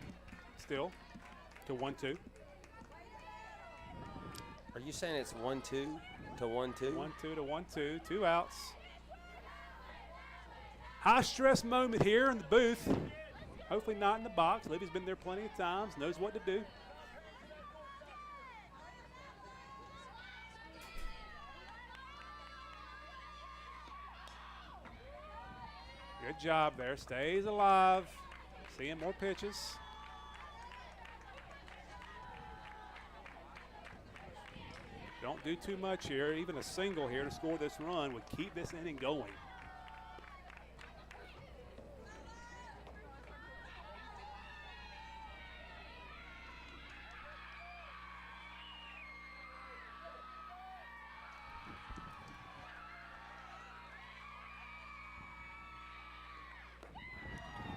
still to 1-2. Are you saying it's 1-2 to 1-2? 1-2 to 1-2, 2 outs. High stress moment here in the booth. Hopefully not in the box. Libby's been there plenty of times, knows what to do. Good job there, stays alive. Seeing more pitches. Don't do too much here. Even a single here to score this run would keep this inning going.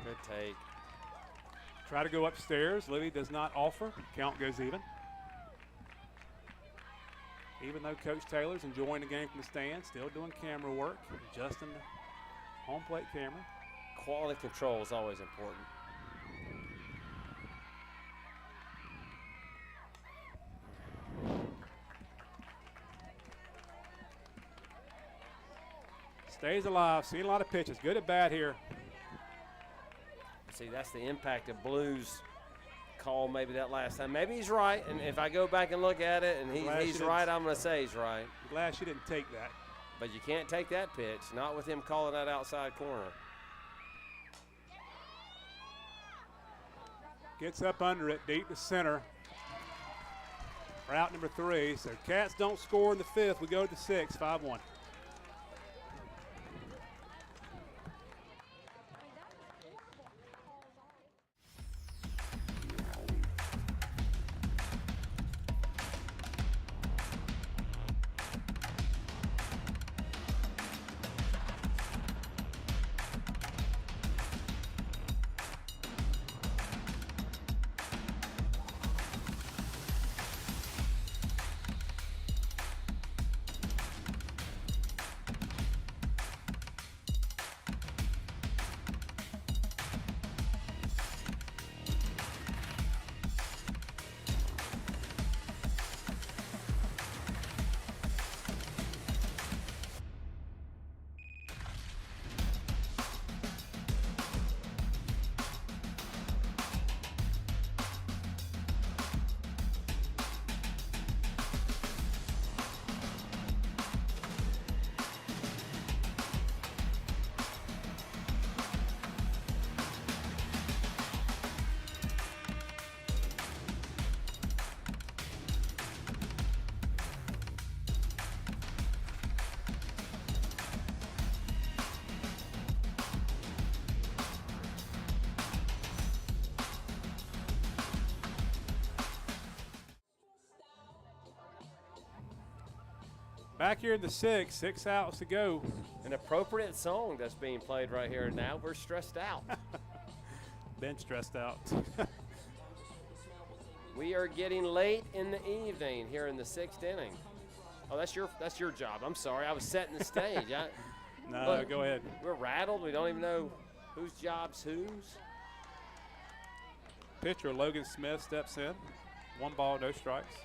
Good take. Try to go upstairs. Libby does not offer. Count goes even. Even though Coach Taylor's enjoying the game from the stand, still doing camera work, adjusting the home plate camera. Quality control is always important. Stays alive, seeing a lot of pitches. Good at bat here. See, that's the impact of Blue's call maybe that last time. Maybe he's right, and if I go back and look at it and he's right, I'm going to say he's right. I'm glad she didn't take that. But you can't take that pitch, not with him calling that outside corner. Gets up under it, deep to center. Route number 3. So Cats don't score in the 5th. We go to the 6th, 5-1. Back here in the 6, 6 outs to go. An appropriate song that's being played right here now. We're stressed out. Been stressed out. We are getting late in the evening here in the 6th inning. Oh, that's your job. I'm sorry. I was setting the stage. No, go ahead. We're rattled. We don't even know whose job's whose. Pitcher Logan Smith steps in. 1 ball, no strikes.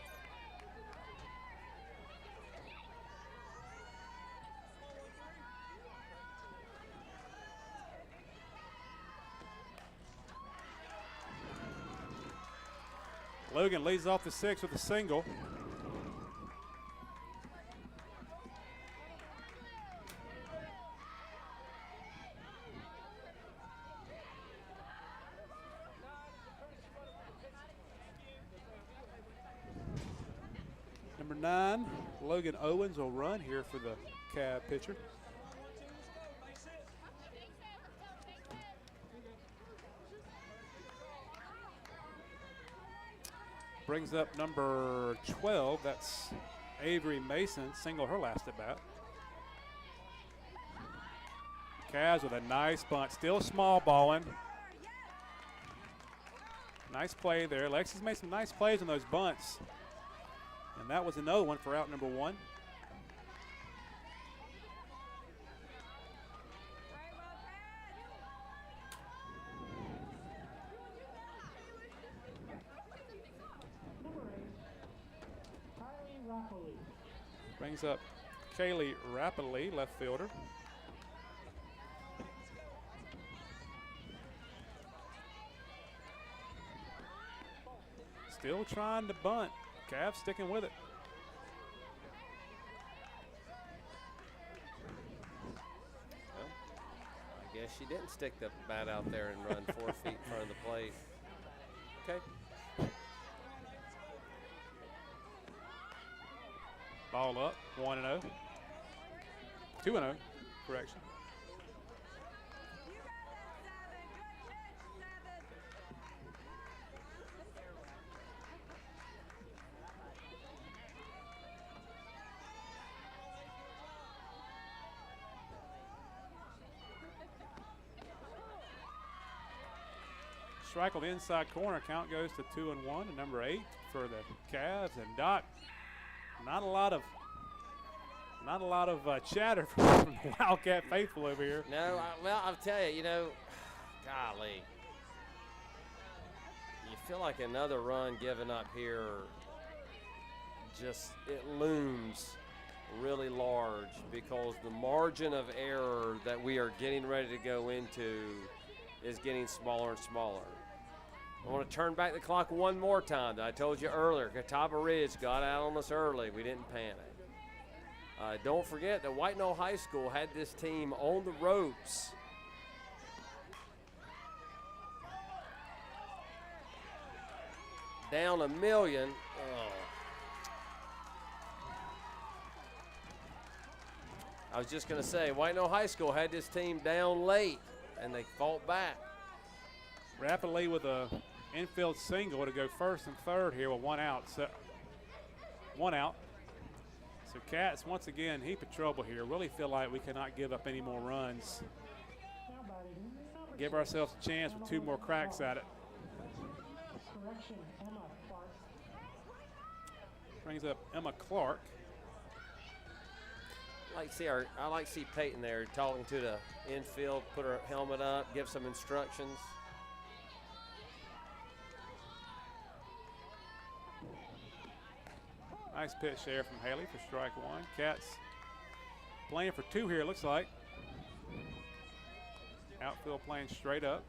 Logan leads off the 6th with a single. Number 9, Logan Owens will run here for the Cab pitcher. Brings up number 12, that's Avery Mason, single her last at bat. Cavs with a nice bunt, still small balling. Nice play there. Lexi's made some nice plays on those bunts. And that was another one for out number 1. Brings up Kaylee Rapidly, left fielder. Still trying to bunt. Cavs sticking with it. Well, I guess she didn't stick the bat out there and run 4 feet in front of the plate. Okay. Ball up, 1-0. 2-0, correction. Strike on the inside corner. Count goes to 2-1 and number 8 for the Cavs. And Doc, not a lot of chatter from the Wildcat faithful over here. No, well, I'll tell you, golly. You feel like another run given up here, it looms really large because the margin of error that we are getting ready to go into is getting smaller and smaller. I want to turn back the clock one more time. I told you earlier, Catawba Ridge got out on us early. We didn't panic. Don't forget that White Knoll High School had this team on the ropes. Down $1 million. Oh. I was just going to say, White Knoll High School had this team down late, and they fought back. Rapidly with a infield single to go first and third here with 1 out. So 1 out. So Cats once again heap of trouble here. Really feel like we cannot give up any more runs. Give ourselves a chance with 2 more cracks at it. Brings up Emma Clark. I like to see Peyton there talking to the infield, put her helmet up, give some instructions. Nice pitch there from Haley for strike 1. Cats playing for 2 here, it looks like. Outfield playing straight up.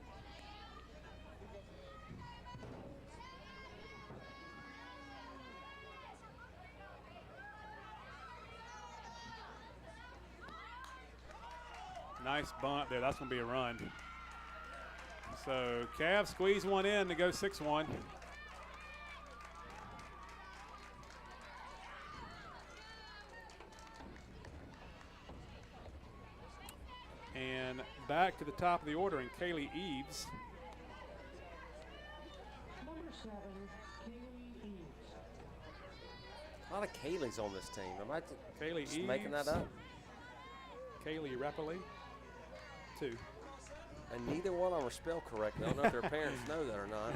Nice bunt there. That's going to be a run. So Cavs squeeze one in to go 6-1. And back to the top of the order, and Kaylee Eves. Number 7, Kaylee Eves. A lot of Kaylee's on this team. Am I Kaylee just Eves, making that up? Kaylee Rappley, 2. And neither one of them are spelled correctly. I don't know if their parents know that or not.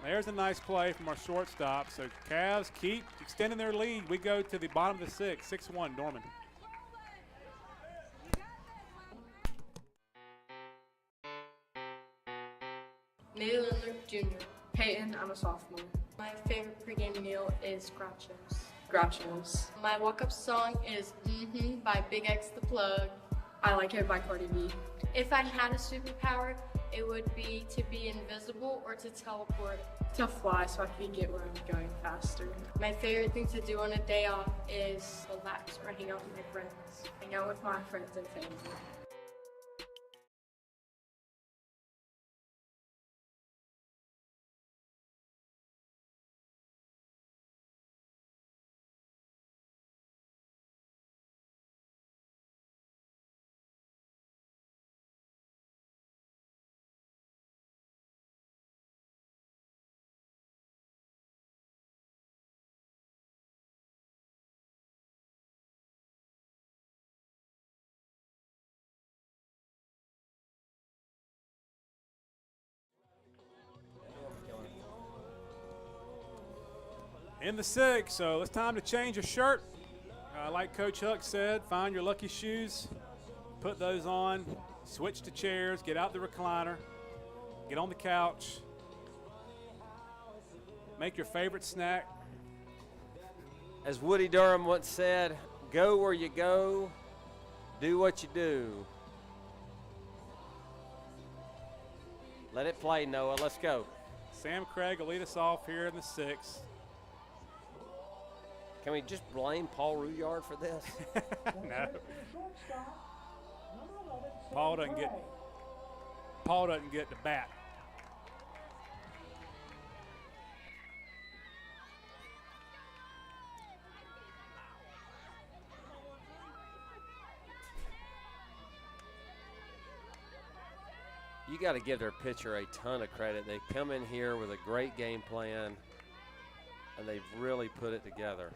There's a nice play from our shortstop. So Cavs keep extending their lead. We go to the bottom of the 6th, 6-1, Dorman. Neil Lindler Jr. Peyton, I'm a sophomore. My favorite pregame meal is Groucho's. Groucho's. My walk-up song is by Big X The Plug. I Like It by Cardi B. If I had a superpower, it would be to be invisible or to teleport. To fly so I could get where I'm going faster. My favorite thing to do on a day off is relax or hang out with my friends. Hang out with my friends and family. In the 6th, so it's time to change your shirt. Like Coach Huck said, find your lucky shoes, put those on, switch to chairs, get out the recliner, get on the couch, make your favorite snack. As Woody Durham once said, go where you go, do what you do. Let it play, Noah. Let's go. Sam Craig will lead us off here in the 6th. Can we just blame Paul Rouillard for this? No. Paul doesn't get the bat. You got to give their pitcher a ton of credit. They come in here with a great game plan, and they've really put it together.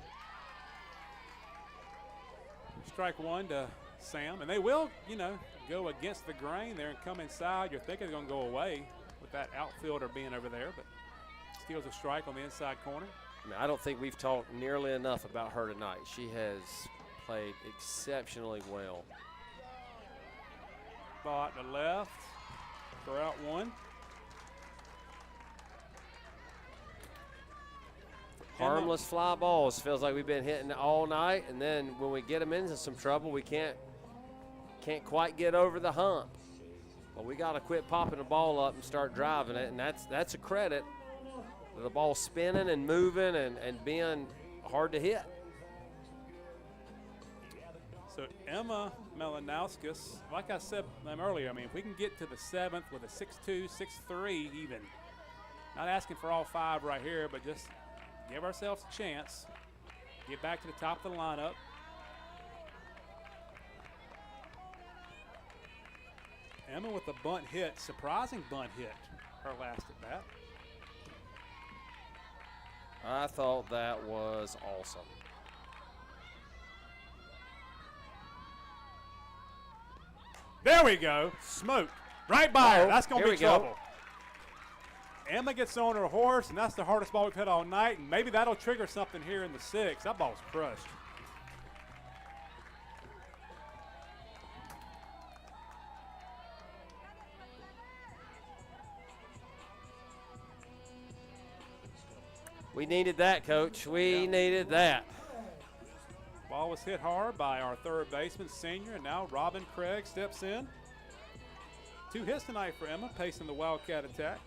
Strike 1 to Sam, and they will, go against the grain there and come inside. You're thinking they're going to go away with that outfielder being over there, but steals a strike on the inside corner. I don't think we've talked nearly enough about her tonight. She has played exceptionally well. Ball to left for out 1. Harmless fly balls. Feels like we've been hitting all night, and then when we get them into some trouble, we can't quite get over the hump. But we got to quit popping the ball up and start driving it, and that's a credit. The ball spinning and moving and being hard to hit. So Emma Melanauskas, like I said earlier, if we can get to the 7th with a 6-2, 6-3 even, not asking for all 5 right here, but just give ourselves a chance. Get back to the top of the lineup. Emma with a bunt hit, surprising bunt hit, her last at bat. I thought that was awesome. There we go. Smoked. Right by her. That's going to be trouble. Go. Emma gets on her horse, and that's the hardest ball we've hit all night, and maybe that'll trigger something here in the 6th. That ball's crushed. We needed that, Coach. We needed that. Ball was hit hard by our third baseman, senior, and now Robin Craig steps in. 2 hits tonight for Emma, pacing the Wildcat attack.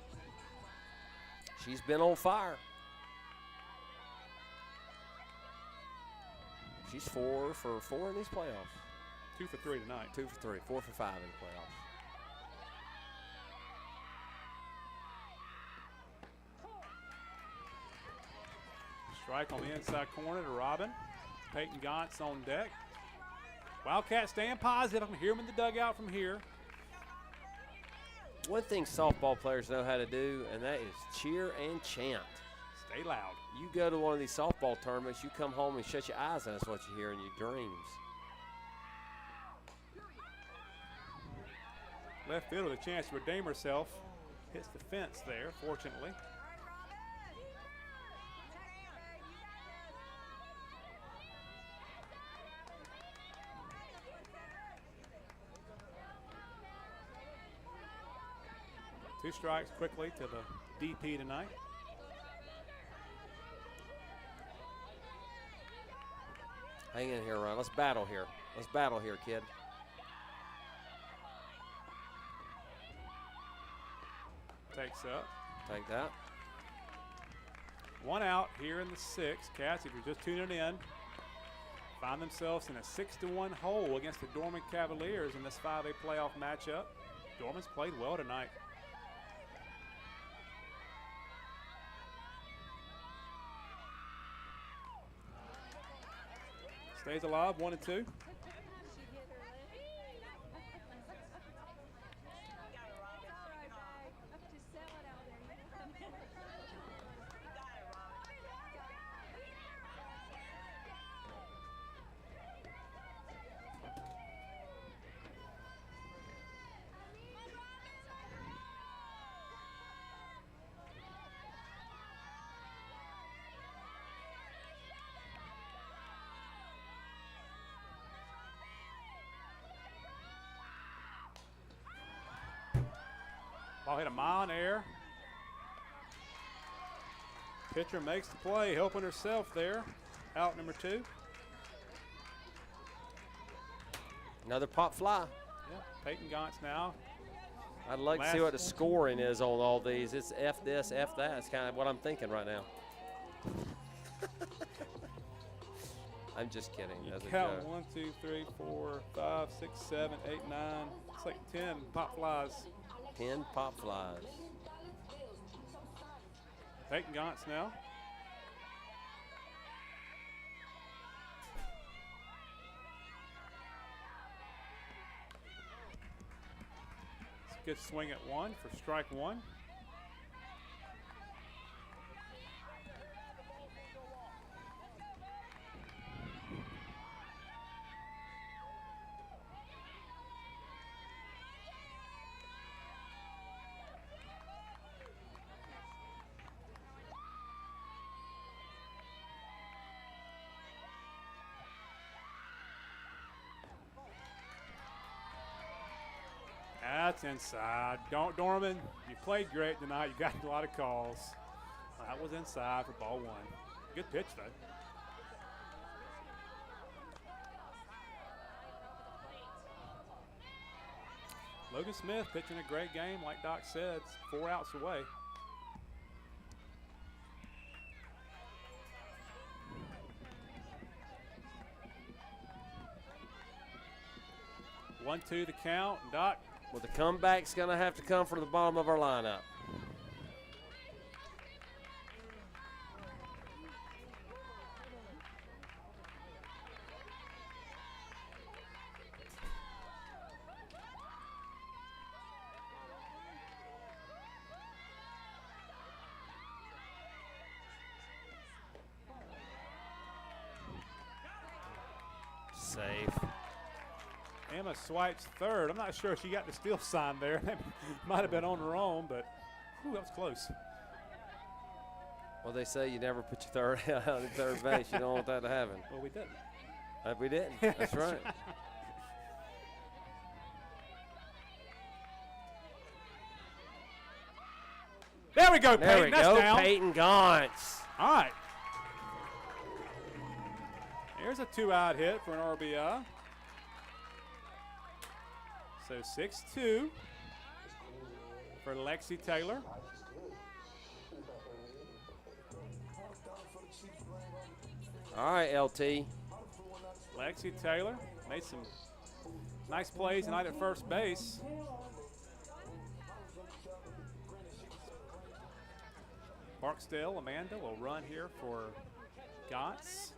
She's been on fire. She's 4 for 4 in these playoffs. 2 for 3 tonight. 2 for 3, 4 for 5 in the playoffs. Strike on the inside corner to Robin. Peyton Gantz on deck. Wildcats staying positive. I can hear them in the dugout from here. One thing softball players know how to do, and that is cheer and chant. Stay loud. You go to one of these softball tournaments, you come home and shut your eyes, and that's what you hear in your dreams. Left field with a chance to redeem herself. Hits the fence there, fortunately. Two strikes quickly to the DP tonight. Hang in here, Ryan. Let's battle here. Let's battle here, kid. Takes up. Take that. One out here in the sixth. Cats, if you're just tuning in, find themselves in a 6-1 hole against the Dorman Cavaliers in this 5A playoff matchup. Dorman's played well tonight. Stays alive, 1-2. Ball hit a mile in the air. Pitcher makes the play, helping herself there. Out number 2. Another pop fly. Yeah, Peyton Gantz now. I'd like to see what the scoring is on all these. It's F this, F that. That's kind of what I'm thinking right now. I'm just kidding. As a Count joke. 1, 2, 3, 4, 5, 6, 7, 8, 9. It's like 10 pop flies. 10 pop flies. Peyton Gantz now. It's a good swing at 1 for strike 1. That's inside. Dorman, you played great tonight. You got a lot of calls. That was inside for ball 1. Good pitch, though. Logan Smith pitching a great game, like Doc said, 4 outs away. One, 2 the count. Doc. Well, the comeback's going to have to come from the bottom of our lineup. Safe. Emma swipes third. I'm not sure if she got the steal sign there. That might have been on her own, but whew, that was close. Well, they say you never put your third out at third base. You don't want that to happen. Well, we didn't. We didn't. That's right. There we go, Peyton. There we That's go, down. Peyton Gantz. All right. Here's a 2-out hit for an RBI. So 6-2 for Lexi Taylor. All right, LT. Lexi Taylor made some nice plays tonight at first base. Barksdale, Amanda will run here for Gantz.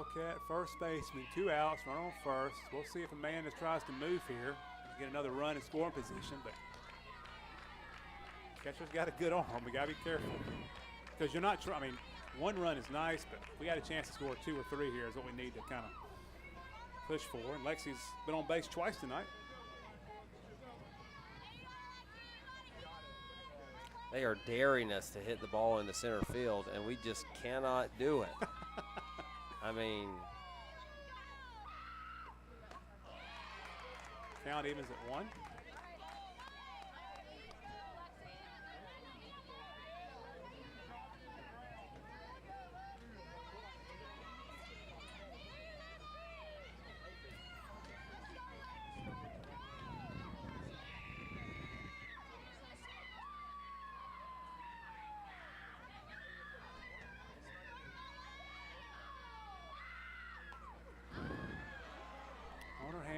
Wildcat, first baseman, 2 outs, run on first. We'll see if Amanda tries to move here, get another run in scoring position, but catcher's got a good arm. We got to be careful because you're not trying. I mean, 1 run is nice, but we got a chance to score 2 or 3 here is what we need to kind of push for. And Lexi's been on base twice tonight. They are daring us to hit the ball in the center field, and we just cannot do it. I mean, count evens at 1.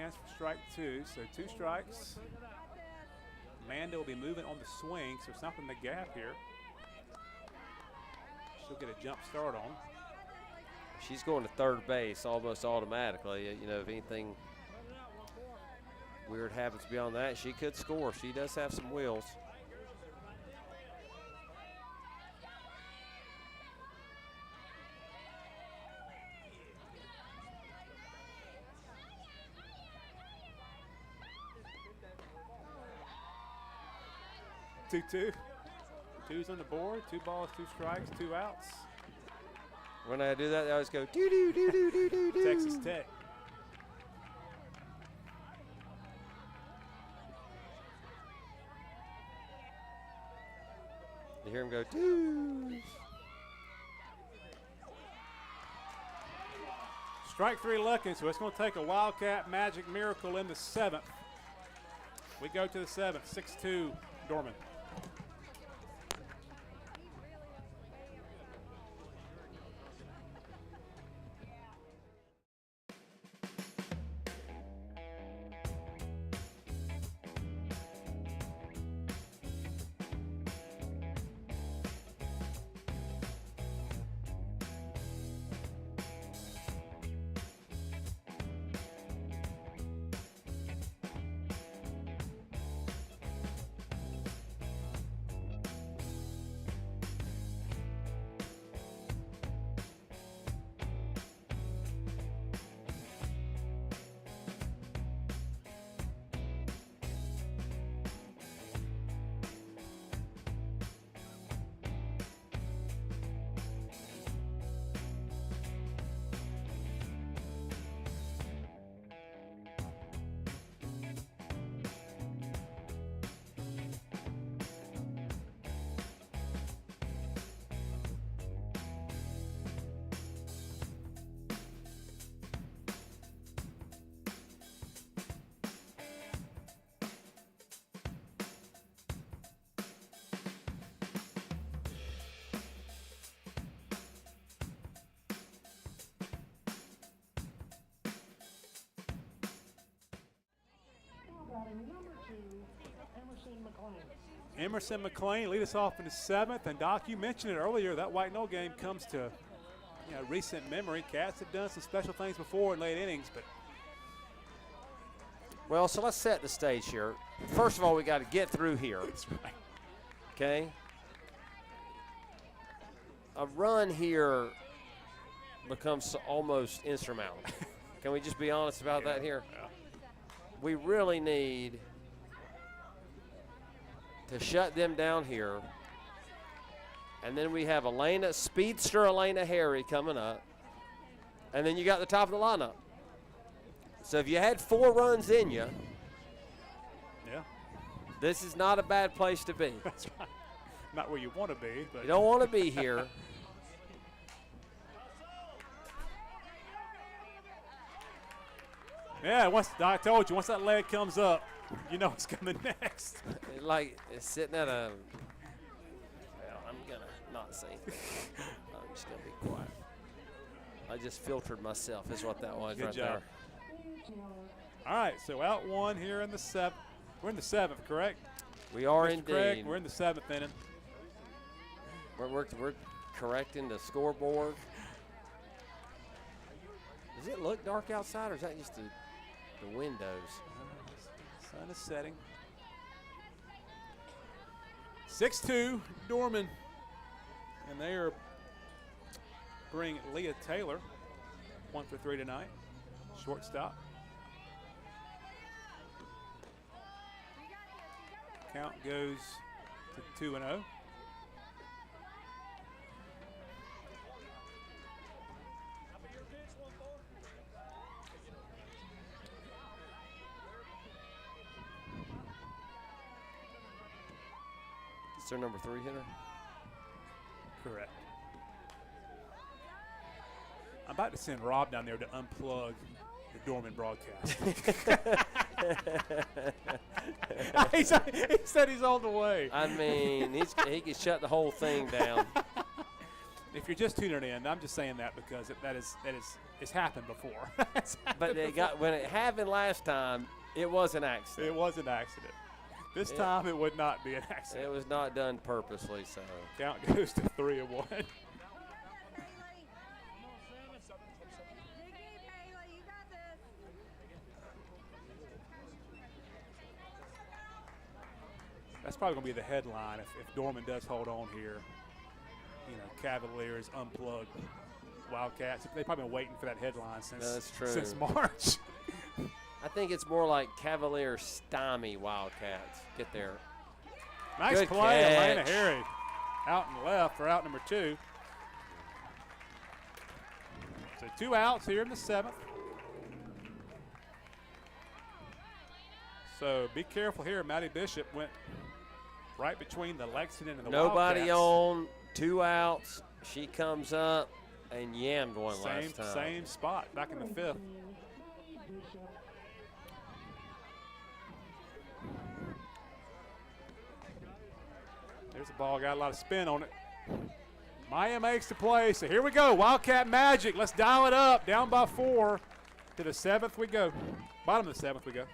For strike 2, so 2 strikes. Amanda will be moving on the swing, so something to gap here. She'll get a jump start on. She's going to third base almost automatically. You know, if anything weird happens beyond that, she could score. She does have some wheels. Two. 2's on the board. 2 balls, 2 strikes, 2 outs. When I do that, I always go doo doo doo doo doo doo doo. Texas Tech. You hear him go doo. Strike 3 looking, so it's going to take a Wildcat magic miracle in the 7th. We go to the 7th, 6-2 Dorman. Emerson McLean lead us off in the 7th. And, Doc, you mentioned it earlier, that White Knoll game comes to recent memory. Cats have done some special things before in late innings, but. Well, so let's set the stage here. First of all, we got to get through here. That's right. Okay? A run here becomes almost insurmountable. Can we just be honest about that here? Yeah. We really need to shut them down here. And then we have speedster Elena Harry coming up. And then you got the top of the lineup. So if you had 4 runs in you, yeah, this is not a bad place to be. That's right. Not where you want to be. But you don't want to be here. Yeah, I told you, once that leg comes up, you know what's coming next. Like it's sitting at a. Well, I'm gonna not say anything. I'm just gonna be quiet. I just filtered myself. Is what that was. Good right job. there. All right, so out 1 here in the 7th. We're in the 7th, correct? We are Mr. indeed. Craig, we're in the 7th inning. We're correcting the scoreboard. Does it look dark outside, or is that just the windows? Sun is setting. 6-2, Dorman. And they are bringing Leah Taylor, 1 for 3 tonight. Shortstop. Count goes to 2-0. Is their number 3 hitter? Correct. I'm about to send Rob down there to unplug the Dorman broadcast. he said he's on the way. I mean, he could shut the whole thing down. If you're just tuning in, I'm just saying that because it's happened before. But when it happened last time, it was an accident. It was an accident. This time it would not be an accident. It was not done purposely, so. Count goes to 3-1. That's probably going to be the headline if Dorman does hold on here. You know, Cavaliers unplugged Wildcats. They've probably been waiting for that headline since March. I think it's more like Cavalier stymie Wildcats. Get there. Nice Good play, catch. Elena Harry. Out and left for out number 2. So 2 outs here in the 7th. So be careful here. Maddie Bishop went right between the Lexington and the Nobody Wildcats. on, 2 outs. She comes up and yammed one last time. Same spot back in the 5th. There's a ball, got a lot of spin on it. Maya makes the play, so here we go. Wildcat magic. Let's dial it up. Down by 4. To the 7th we go. Bottom of the 7th we go.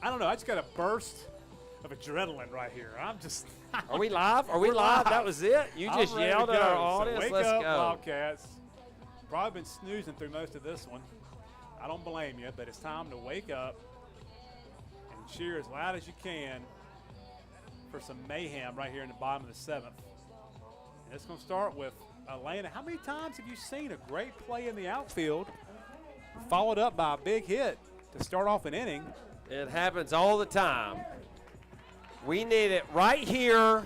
I don't know. I just got a burst of adrenaline right here. I'm just. Are we live? Are we We're live? live. That was it? You just yelled at our audience? So wake Let's up, go. Wildcats. Probably been snoozing through most of this one. I don't blame you, but it's time to wake up and cheer as loud as you can for some mayhem right here in the bottom of the 7th. And it's going to start with Elena. How many times have you seen a great play in the outfield followed up by a big hit to start off an inning? It happens all the time. We need it right here,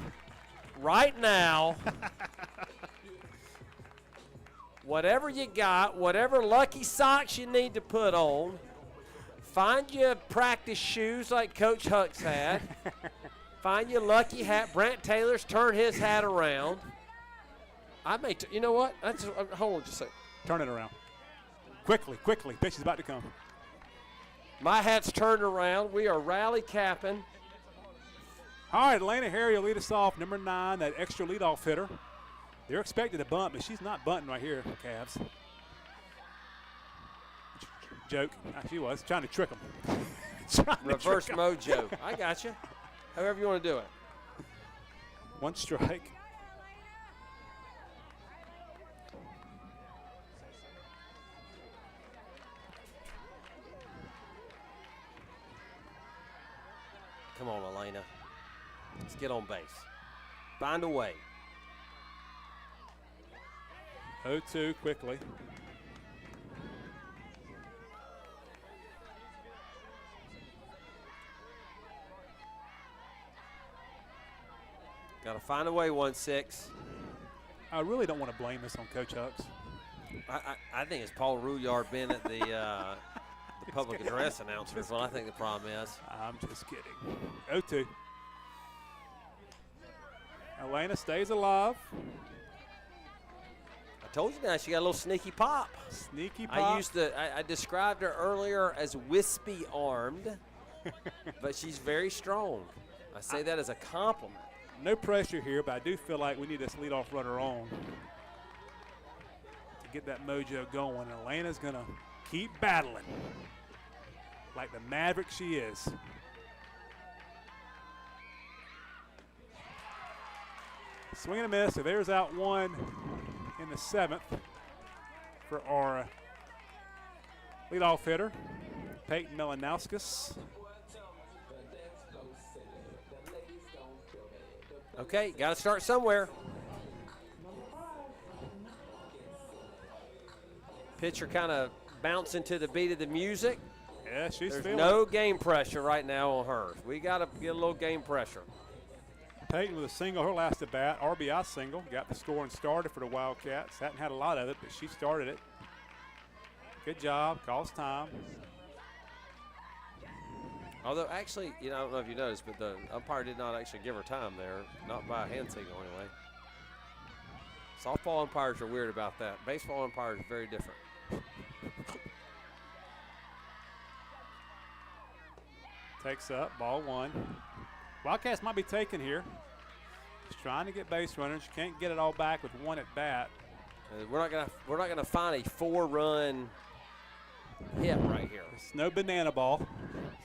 right now. Whatever you got, whatever lucky socks you need to put on, find your practice shoes like Coach Hucks had. Find your lucky hat. Brant Taylor's turned his hat around. I may, you know what? Hold on just a second. Turn it around. Quickly. Pitch is about to come. My hat's turned around. We are rally capping. All right, Elena Harry will lead us off. Number 9, that extra leadoff hitter. They're expected to bunt, but she's not bunting right here, Cavs. Joke. She was trying to trick them. Reverse mojo. I got you. However you want to do it. 1 strike. Come on, Elena. Let's get on base. Find a way. 0-2 quickly. Got to find a way, 1-6. I really don't want to blame this on Coach Hucks. I think it's Paul Rouillard being at the public address announcer is what I think the problem is. I'm just kidding. 0-2. Elena stays alive. I told you now she got a little sneaky pop. Sneaky pop. I described her earlier as wispy-armed, but she's very strong. I say that as a compliment. No pressure here, but I do feel like we need this leadoff runner on to get that mojo going. Elena's going to keep battling like the maverick she is. Swing and a miss, so there's out one in the 7th for our leadoff hitter, Peyton Melanauskas. Okay, got to start somewhere. Pitcher kind of bouncing to the beat of the music. Yeah, she's There's feeling no game pressure right now on her. We got to get a little game pressure. Peyton with a single, her last at bat, RBI single, got the score and started for the Wildcats. Hadn't had a lot of it, but she started it. Good job, calls time. Although, actually, I don't know if you noticed, but the umpire did not actually give her time there, not by a hand signal anyway. Softball umpires are weird about that. Baseball umpires are very different. Takes up, ball 1. Wildcats might be taken here. Just trying to get base runners. You can't get it all back with one at bat. We're not gonna find a 4-run hit right here. It's no banana ball.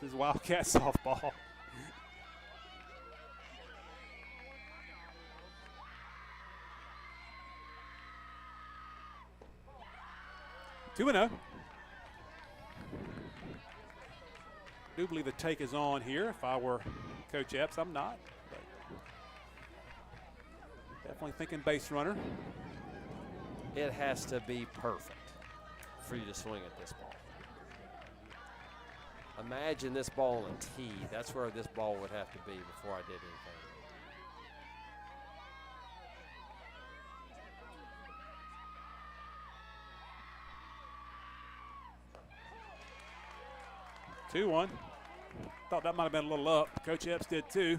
This is Wildcat softball. Two and 0. I do believe the take is on here. If I were Coach Epps, I'm not. But definitely thinking base runner. It has to be perfect for you to swing at this ball. Imagine this ball on a tee. That's where this ball would have to be before I did anything. Two-one. Thought that might have been a little up. Coach Epps did too.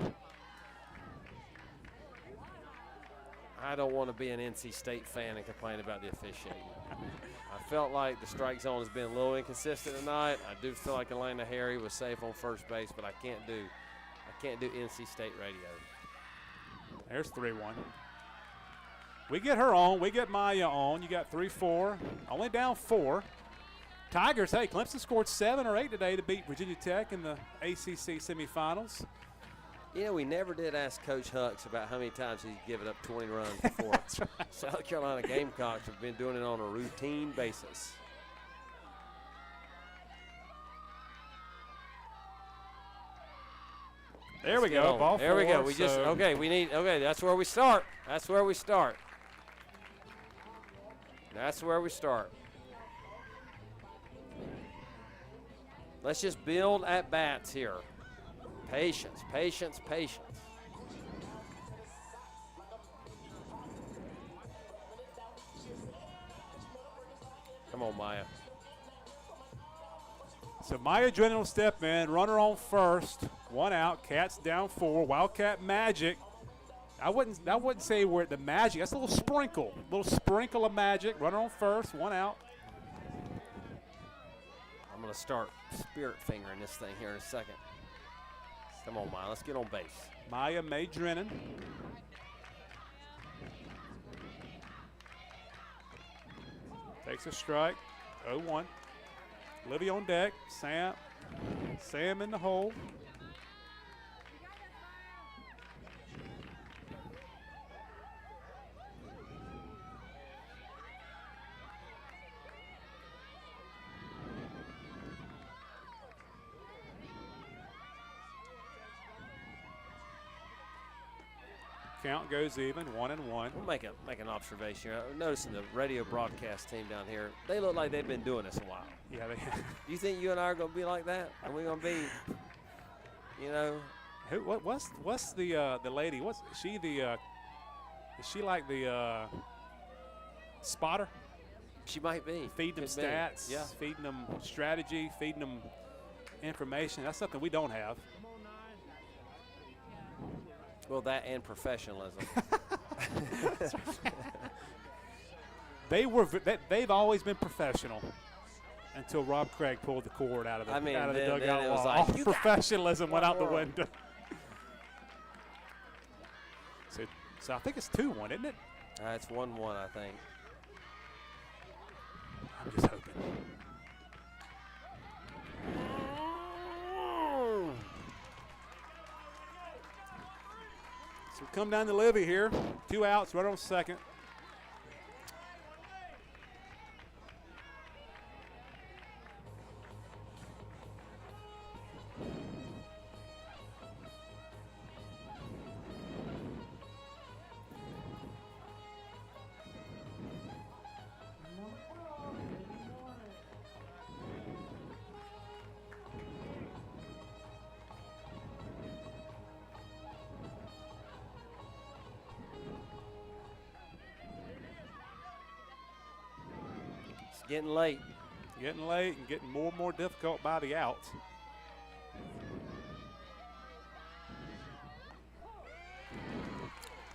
I don't want to be an NC State fan and complain about the officiating. I felt like the strike zone has been a little inconsistent tonight. I do feel like Elena Harry was safe on first base, but I can't do NC State radio. There's 3-1. We get her on. We get Maya on. You got 3-4. Only down 4. Tigers, hey, Clemson scored 7 or 8 today to beat Virginia Tech in the ACC semifinals. We never did ask Coach Hucks about how many times he's given up 20 runs before. That's right. South Carolina Gamecocks have been doing it on a routine basis. There we go. Ball there 4. We go. That's where we start. That's where we start. That's where we start. Let's just build at bats here. Patience, patience, patience. Come on, Maya. So Maya Drennan will step in. Runner on first. 1 out. Cats down 4. Wildcat magic. I wouldn't say we're at the magic. That's a little sprinkle of magic. Runner on first. 1 out. I'm going to start spirit fingering this thing here in a second. Come on, Maya. Let's get on base. Maya May Drennan. Takes a strike. 0-1. Livy on deck. Sam in the hole. Count goes even, 1-1. We'll make an observation here. I'm noticing the radio broadcast team down here, they look like they've been doing this a while. Yeah, they have. Do you think you and I are going to be like that? Are we going to be, What's the lady? What's she the? Is she like the spotter? She might be. Feeding them stats, Yeah. feeding them strategy, feeding them information. That's something we don't have. Well, that and professionalism. They've always been professional until Rob Craig pulled the cord out of the then dugout it was wall. like, All professionalism went out the window. So I think it's 2-1, isn't it? It's 1-1, I think. I'm just hoping. So we come down to Livy here. 2 outs, right on second. Getting late. Getting late and getting more and more difficult by the outs.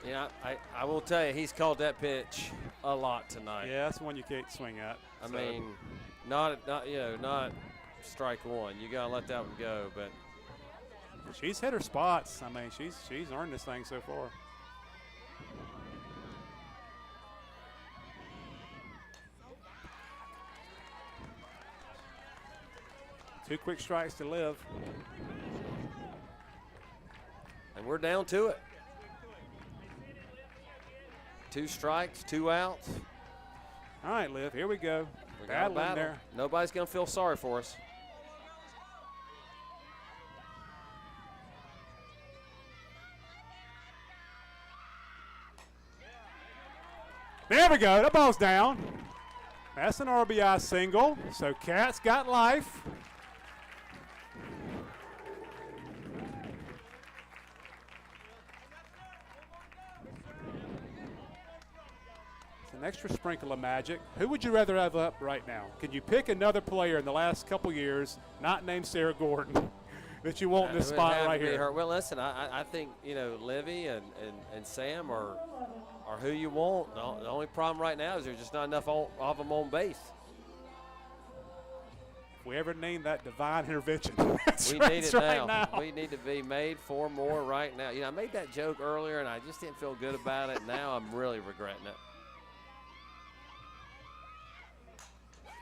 Yeah, I will tell you, he's called that pitch a lot tonight. Yeah, that's one you can't swing at. I mean, not strike one. You gotta let that one go. But she's hit her spots. I mean, she's earned this thing so far. Two quick strikes to Liv. And we're down to it. 2 strikes, 2 outs. All right, Liv, here we go. We got a battle. There. Nobody's going to feel sorry for us. There we go. The ball's down. That's an RBI single. So Cat's got life. An extra sprinkle of magic. Who would you rather have up right now? Can you pick another player in the last couple years, not named Sarah Gordon, that you want in this spot right here? Well, listen, I think, Livy and Sam are who you want. The only problem right now is there's just not enough of them on base. If we ever name that divine intervention, we need it now. We need to be made 4 more right now. I made that joke earlier, and I just didn't feel good about it. Now I'm really regretting it.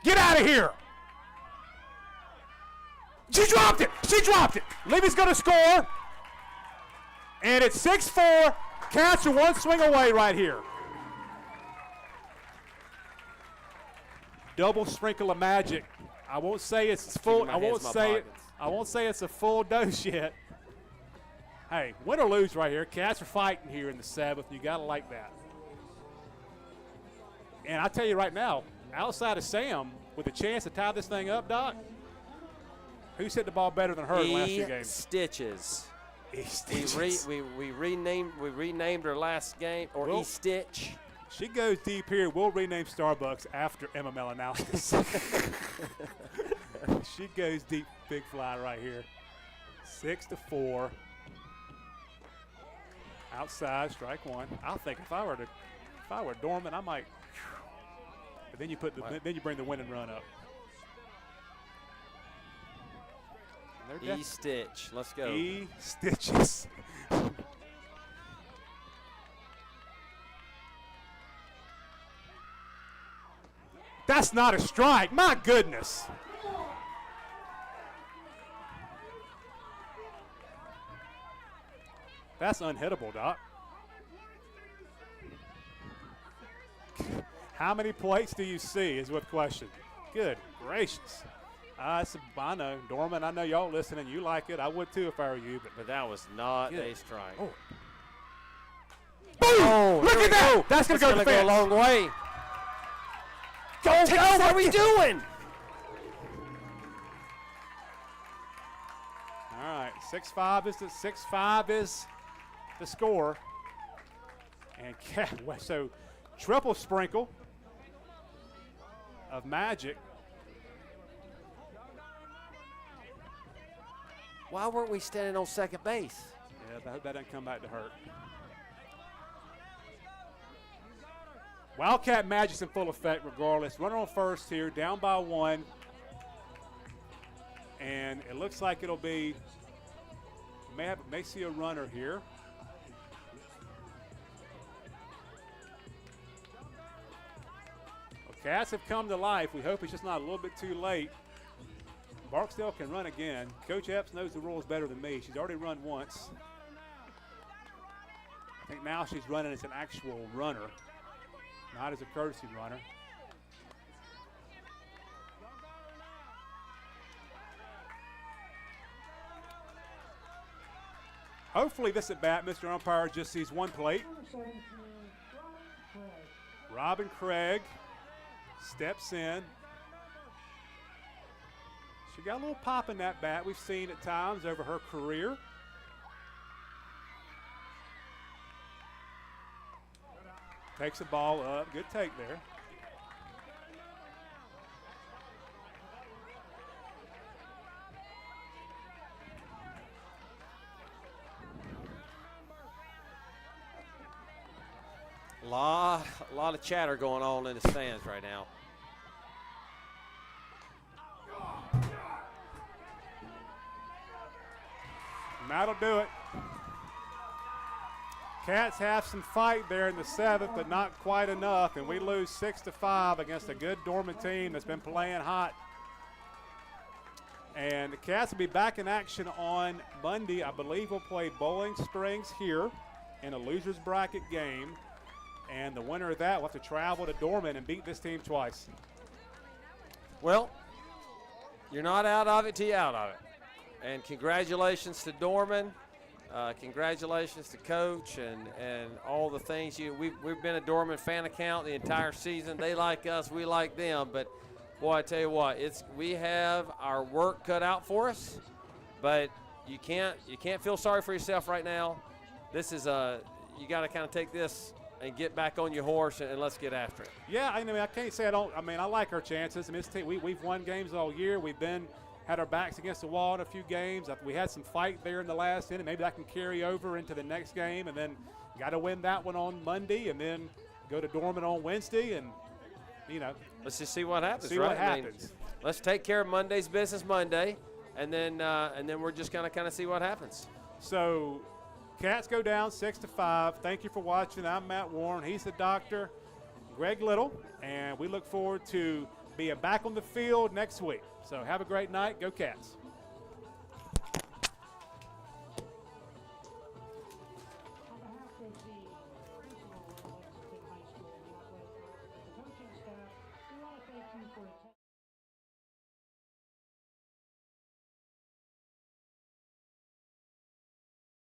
Get out of here! She dropped it! She dropped it! Livy's going to score. And it's 6-4. Cats are 1 swing away right here. Double sprinkle of magic. I won't say it's full. I won't say it's a full dose yet. Hey, win or lose right here. Cats are fighting here in the 7th. You got to like that. And I'll tell you right now, outside of Sam, with a chance to tie this thing up, Doc, who's hit the ball better than her in the last 2 games? Stitches. E-Stitches. We renamed her last game, or E-Stitch. She goes deep here. We'll rename Starbucks after Emma Melanowskis. She goes deep, big fly right here. 6-4. Outside, strike 1. I think if I were Dorman, I might. But then you bring the winning run up. E-Stitch. Let's go. E-Stitches. That's not a strike. My goodness. That's unhittable, Doc. How many plates do you see is what the question. Good gracious. I know, Dorman, I know y'all listening. You like it. I would too if I were you. But that was not good. A strike. Oh. Boom! Oh, look at that. That's going to go a long way. Go, what are we doing? All right, 6-5 is the score. And so triple sprinkle of magic. Why weren't we standing on second base? Yeah, I hope that doesn't come back to hurt. Wildcat Magic's in full effect regardless. Runner on first here, down by 1. And it looks like it'll be, may see a runner here. Well, Cats have come to life. We hope it's just not a little bit too late. Barksdale can run again. Coach Epps knows the rules better than me. She's already run once. I think now she's running as an actual runner, not as a courtesy runner. Hopefully this at bat, Mr. Umpire just sees one plate. Robin Craig steps in. She got a little pop in that bat we've seen at times over her career. Takes the ball up. Good take there. A lot of chatter going on in the stands right now. And that'll do it. Cats have some fight there in the 7th, but not quite enough, and we lose 6-5 against a good Dorman team that's been playing hot. And the Cats will be back in action on Monday. I believe we'll play Bowling Springs here in a loser's bracket game. And the winner of that will have to travel to Dorman and beat this team twice. Well, you're not out of it till you're out of it. And congratulations to Dorman. Congratulations to Coach and all the things. We've been a Dorman fan account the entire season. They like us, we like them. But, boy, I tell you what, we have our work cut out for us. But you can't feel sorry for yourself right now. This is you got to kind of take this and get back on your horse and let's get after it. Yeah, I mean, I can't say I don't. I mean, I like our chances. I mean, this team, we've won games all year. We've had our backs against the wall in a few games. We had some fight there in the last inning. Maybe that can carry over into the next game, and then got to win that one on Monday, and then go to Dorman on Wednesday, and let's just see what happens. See what happens. Let's take care of Monday's business Monday, and then we're just gonna kind of see what happens. So, Cats go down 6-5. Thank you for watching. I'm Matt Warren. He's the doctor, Greg Little, and we look forward to being back on the field next week. So have a great night. Go Cats.